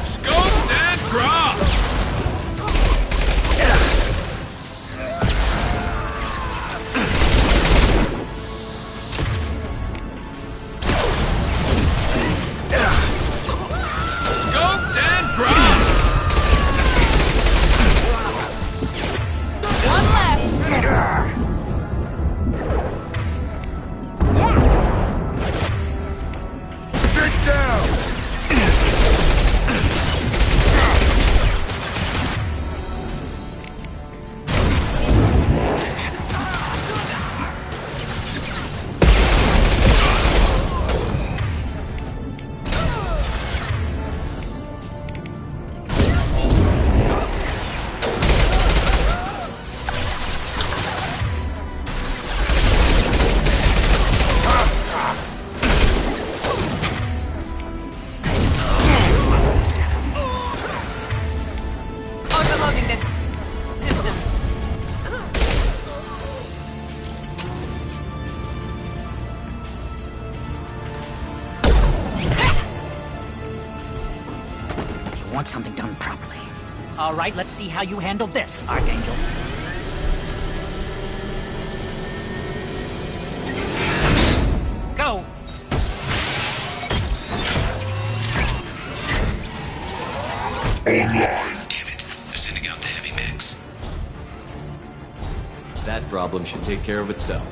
Scoped and dropped! want something done properly. All right, let's see how you handle this, Archangel. Go! Online. Damn it. They're sending out the heavy mechs. That problem should take care of itself.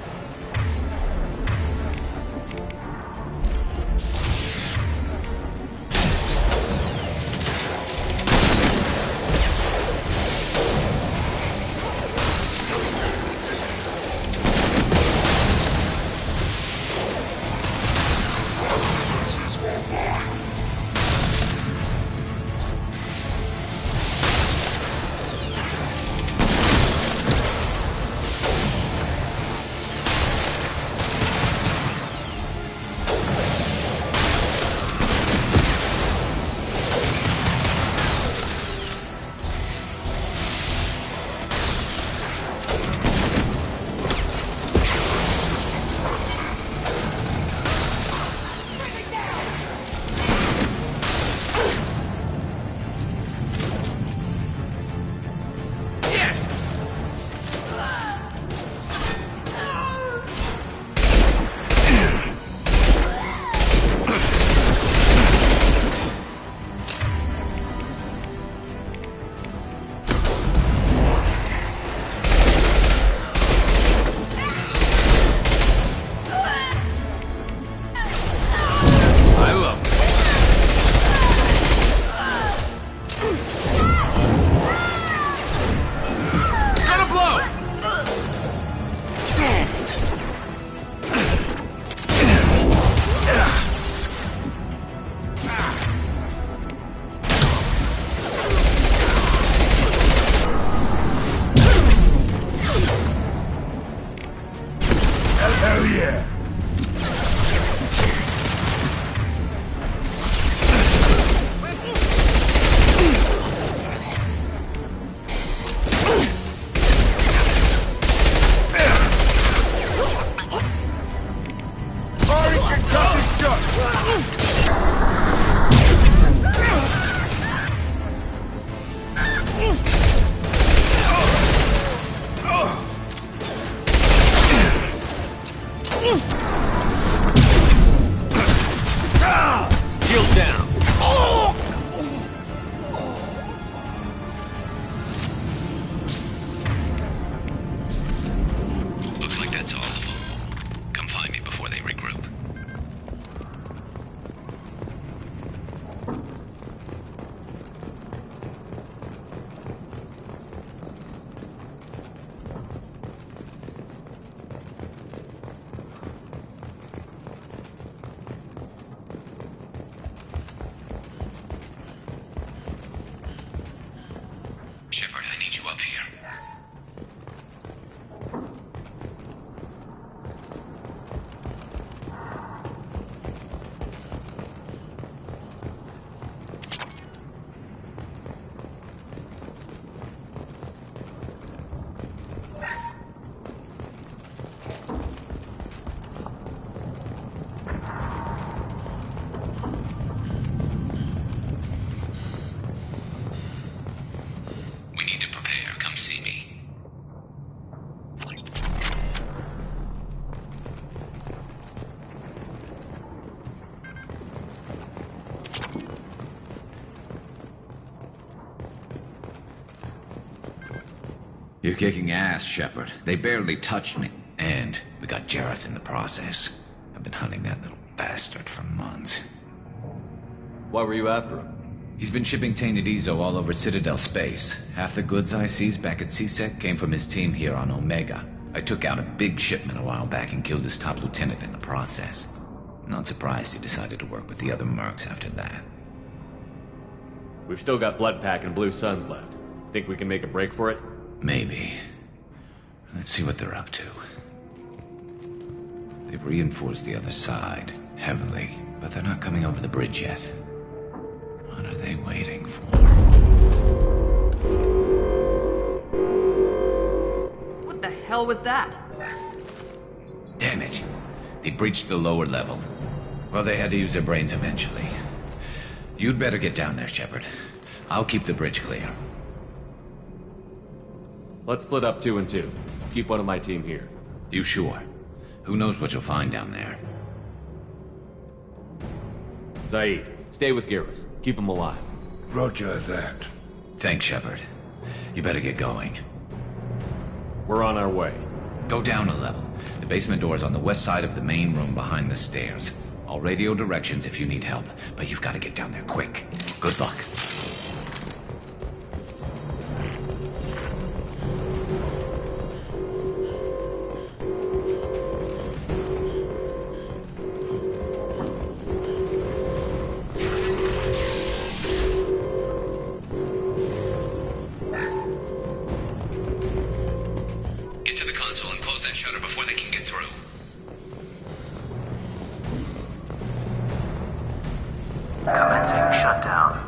Shepard, I need you up here. You're kicking ass, Shepard. They barely touched me. And we got Jareth in the process. I've been hunting that little bastard for months. Why were you after him? He's been shipping tainted Ezo all over Citadel space. Half the goods I seized back at CSEC came from his team here on Omega. I took out a big shipment a while back and killed his top lieutenant in the process. Not surprised he decided to work with the other mercs after that. We've still got Bloodpack and Blue Suns left. Think we can make a break for it? Maybe. Let's see what they're up to. They've reinforced the other side, heavily, but they're not coming over the bridge yet. What are they waiting for? What the hell was that? Damn it. They breached the lower level. Well, they had to use their brains eventually. You'd better get down there, Shepard. I'll keep the bridge clear. Let's split up 2 and 2. Keep one of my team here. You sure? Who knows what you'll find down there? Zaid, stay with Garrus. Keep him alive. Roger that. Thanks, Shepard. You better get going. We're on our way. Go down a level. The basement door's on the west side of the main room behind the stairs. I'll radio directions if you need help, but you've got to get down there quick. Good luck. Get to the console and close that shutter before they can get through. Commencing shutdown.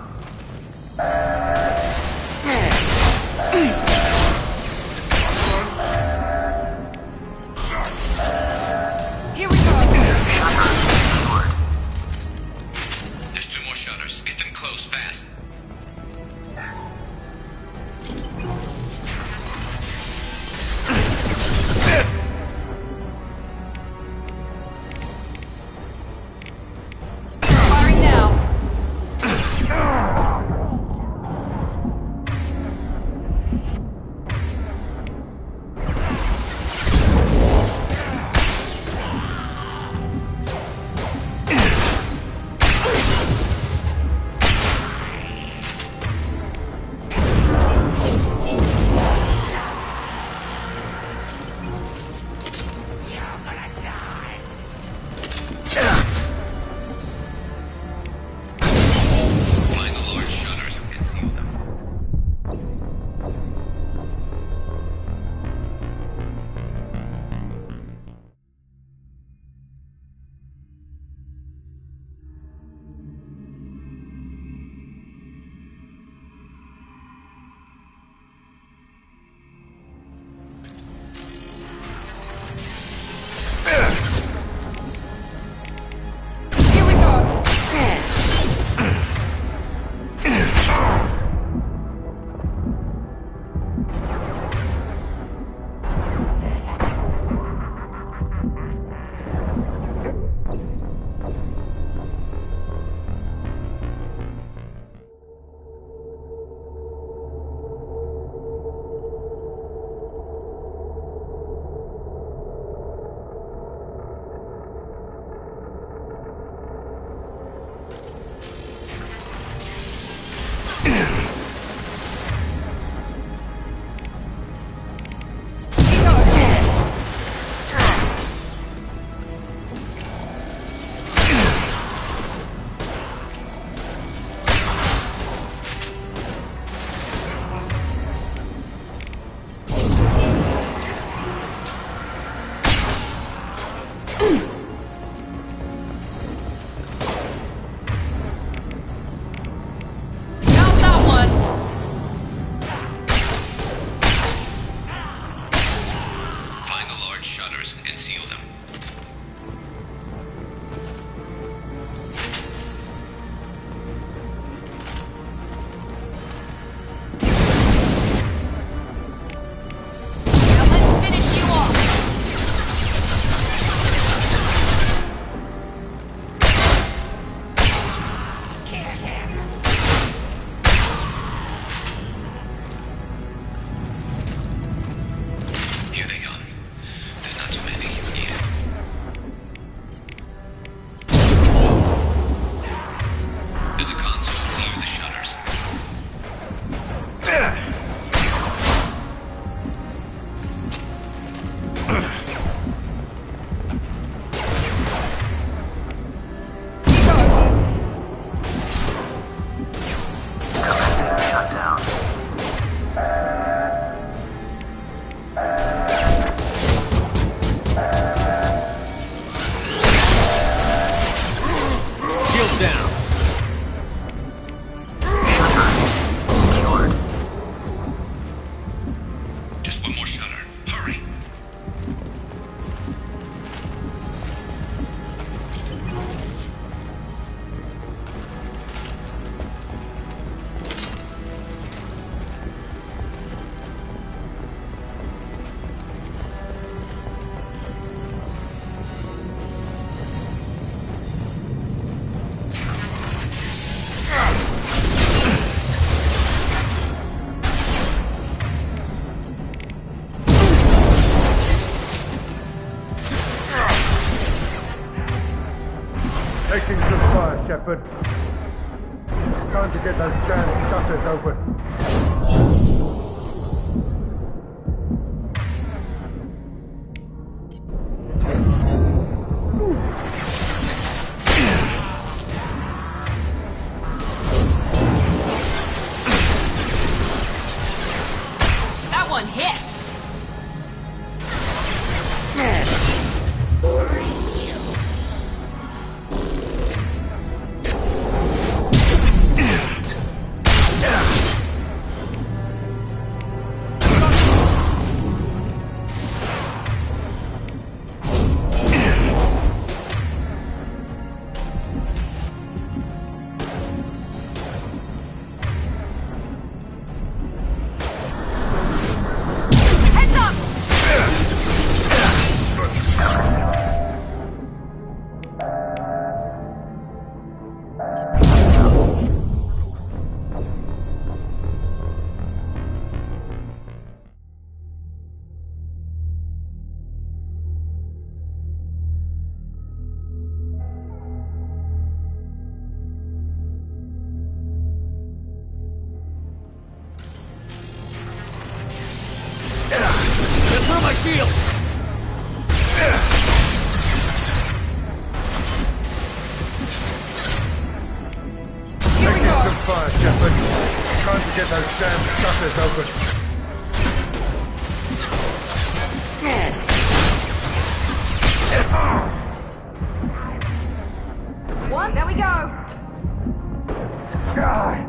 Taking some fire, Shepard. Time to get those damn shutters open. That one hit! Throw my shield! Taking some fire, Shepard. Time to get those damn shutters open. One, there we go! God.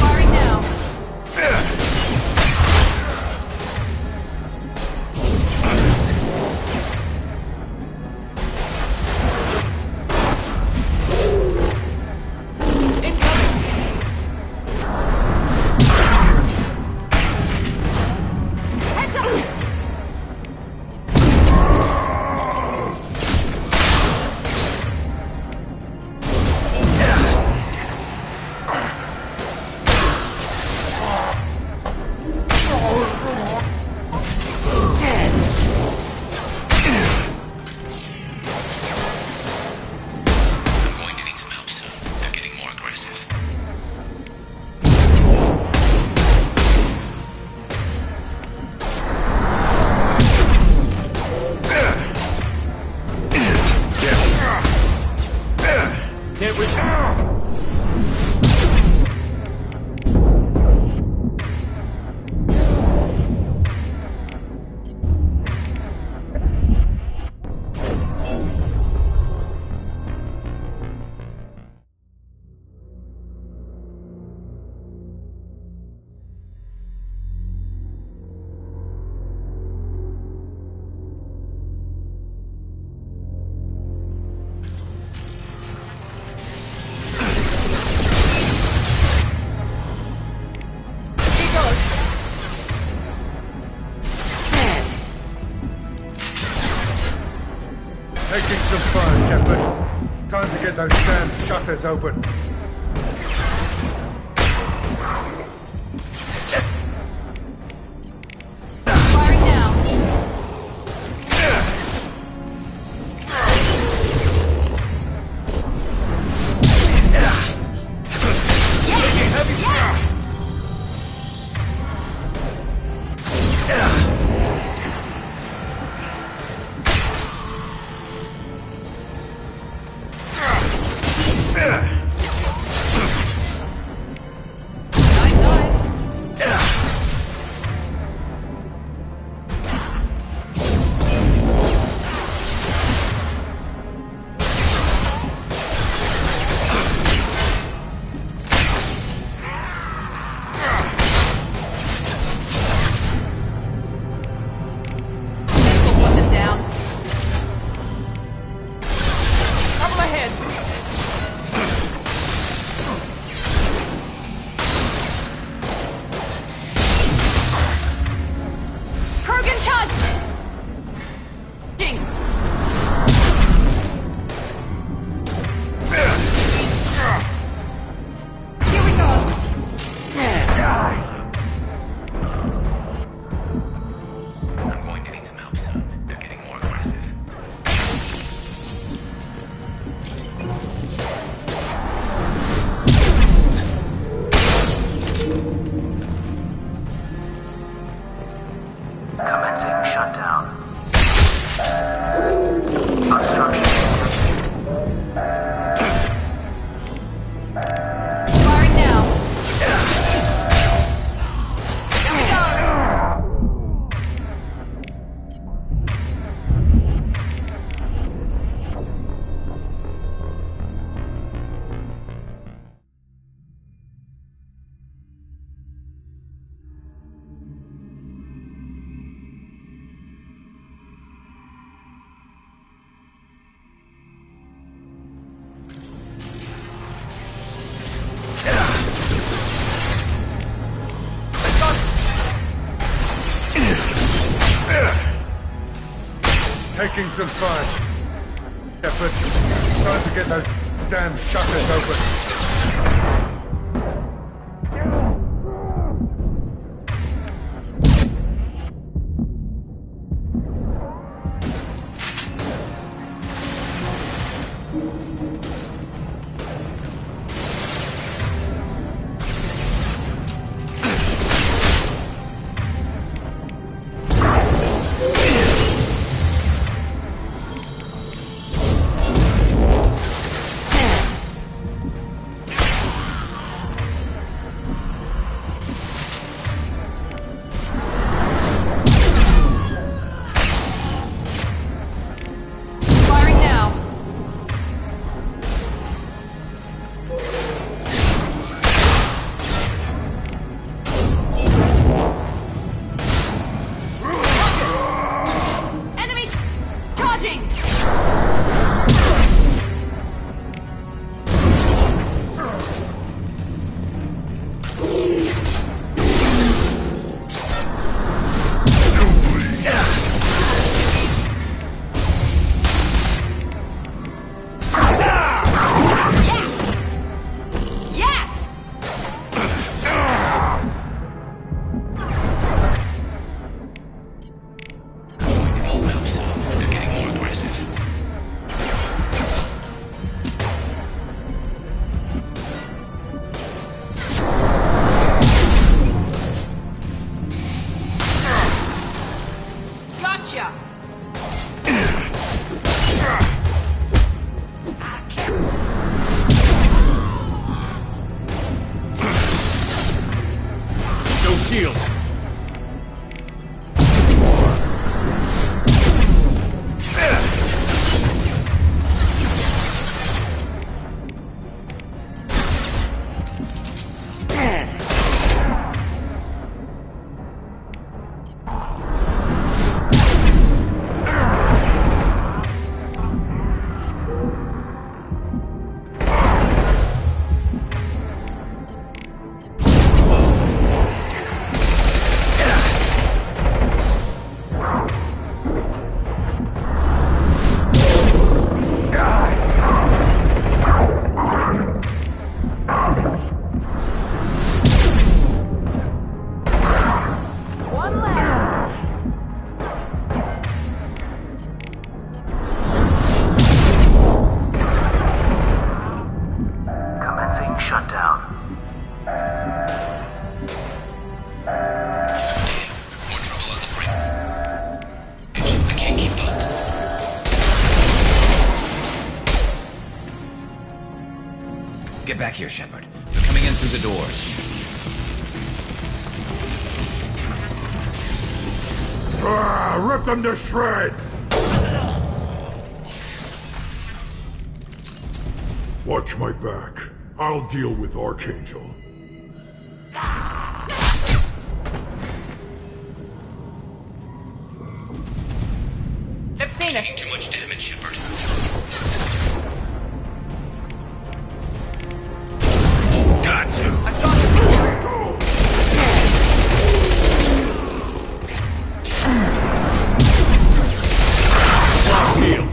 Firing now. Heads up! I'm going to need some help soon. They're getting more aggressive. Can't reach. Taking some fire, Shepard. Time to get those damn shutters open. Firing now. Taking some fun. Shepard, time to get those damn shutters open. Get back here, Shepard. They're coming in through the doors. Rip them to shreds! Watch my back. I'll deal with Archangel. They've seen us. Taking too much damage, Shepard. Got to. I've got to. Heal.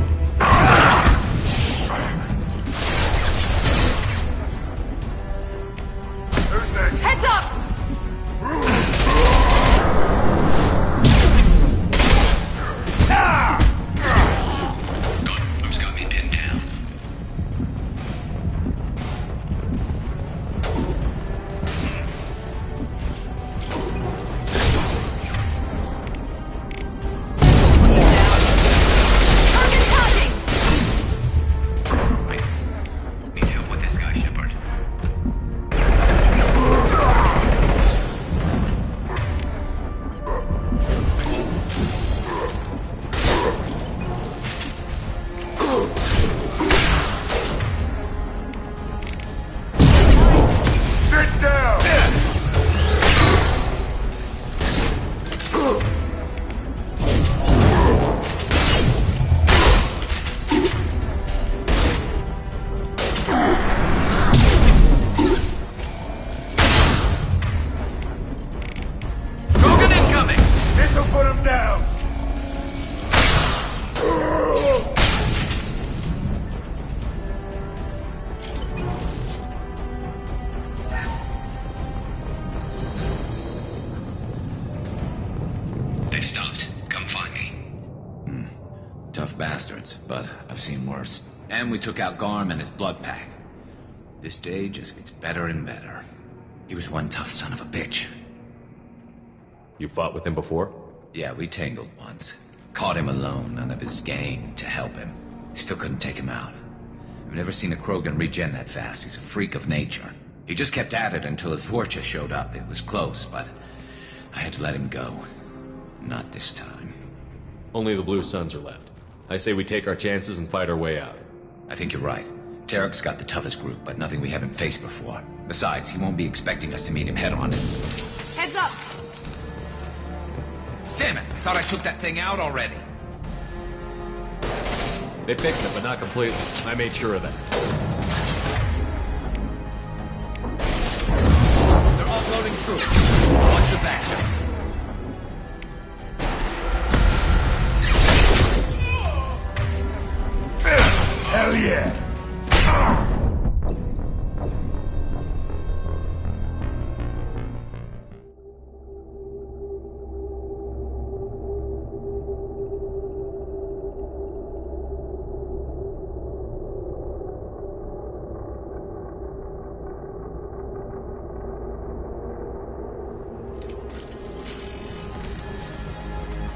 Heads up! Good. Who's got me? bastards, but I've seen worse. And we took out Garm and his blood pack. This day just gets better and better. He was one tough son of a bitch. You fought with him before? Yeah, we tangled once. Caught him alone, none of his gang to help him. Still couldn't take him out. I've never seen a Krogan regen that fast. He's a freak of nature. He just kept at it until his Vorcha showed up. It was close, but I had to let him go. Not this time. Only the Blue Suns are left. I say we take our chances and fight our way out. I think you're right. Tarek's got the toughest group, but nothing we haven't faced before. Besides, he won't be expecting us to meet him head-on. Heads up! Damn it! I thought I took that thing out already. They fixed it, but not completely. I made sure of that. They're offloading troops. Watch the back. Hell yeah!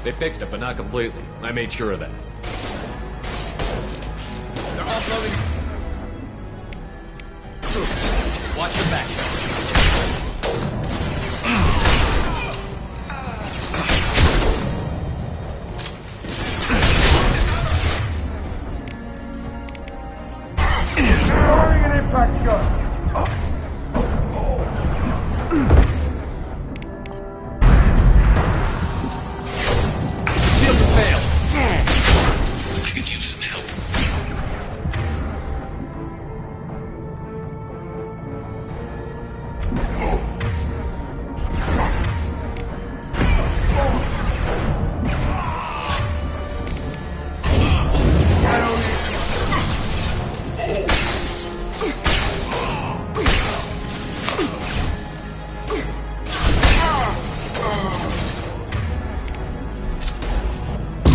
They fixed it, but not completely. I made sure of that. They're offloading troops. Watch your back. Throwing an impact shot. Shield to fail. I could use some help.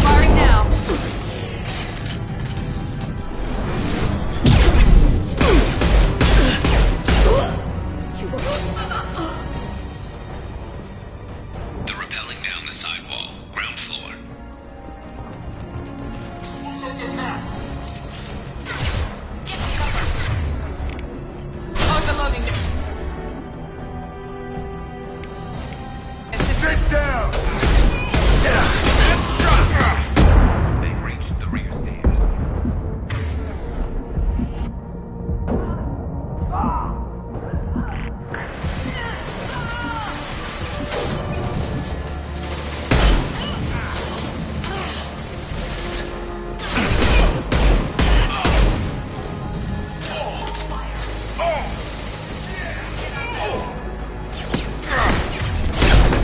Firing now. They're rappelling down the sidewall, ground floor. On the loading. Sit down! They've reached the rear stairs.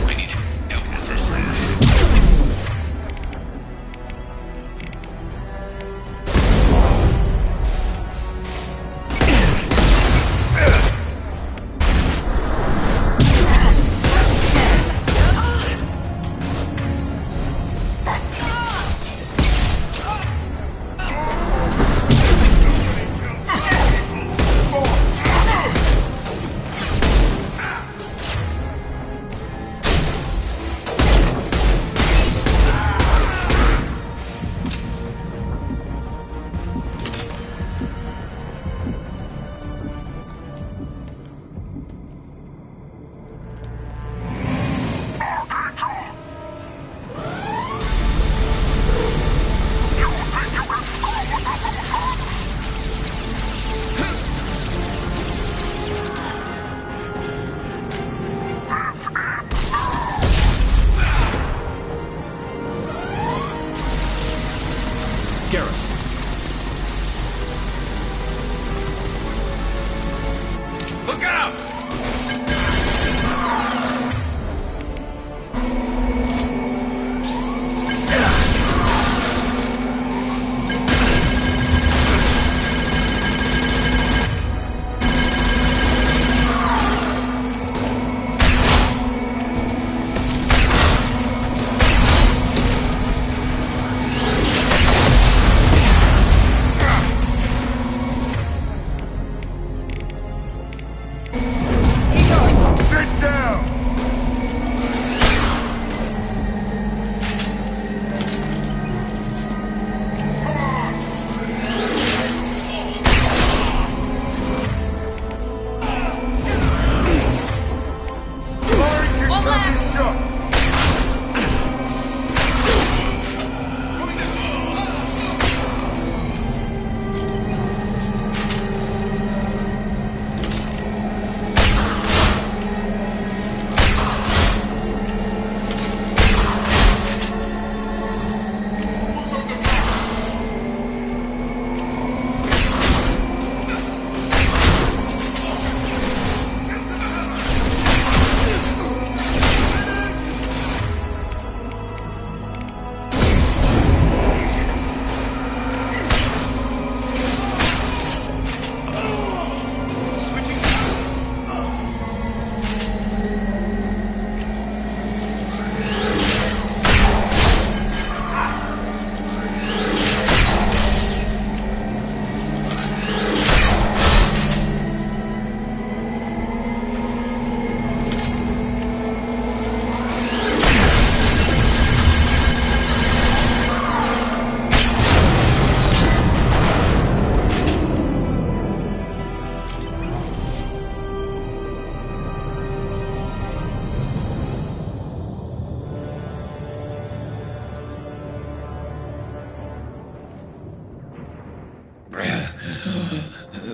I need help.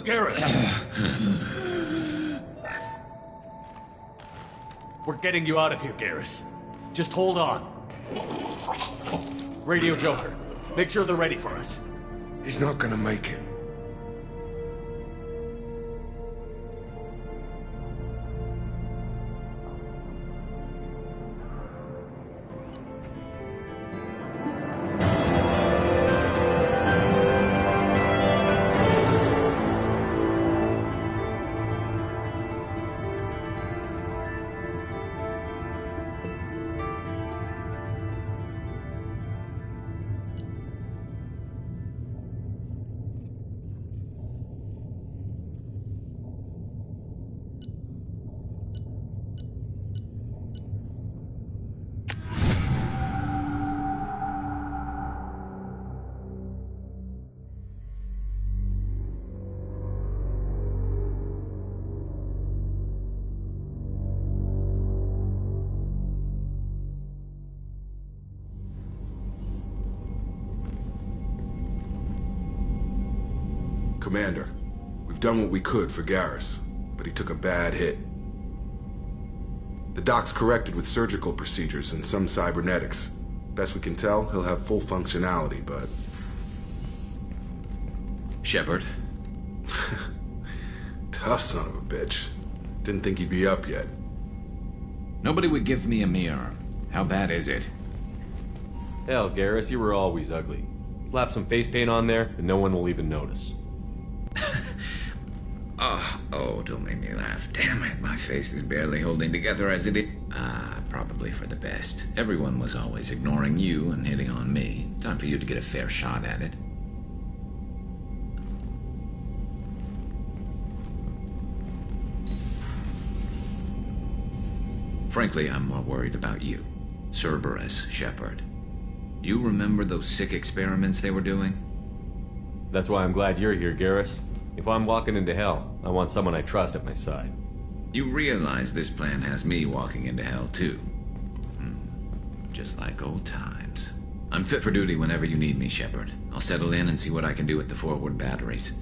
Garrus! We're getting you out of here, Garrus. Just hold on. Radio Joker, make sure they're ready for us. He's not gonna make it. Commander, we've done what we could for Garrus, but he took a bad hit. The doc's corrected with surgical procedures and some cybernetics. Best we can tell, he'll have full functionality, but... Shepard? Tough son of a bitch. Didn't think he'd be up yet. Nobody would give me a mirror. How bad is it? Hell, Garrus, you were always ugly. Slap some face paint on there, and no one will even notice. Oh, don't make me laugh. Damn it, my face is barely holding together as it is. Probably for the best. Everyone was always ignoring you and hitting on me. Time for you to get a fair shot at it. Frankly, I'm more worried about you. Cerberus, Shepard. You remember those sick experiments they were doing? That's why I'm glad you're here, Garrus. If I'm walking into hell, I want someone I trust at my side. You realize this plan has me walking into hell, too. Just like old times. I'm fit for duty whenever you need me, Shepard. I'll settle in and see what I can do with the forward batteries.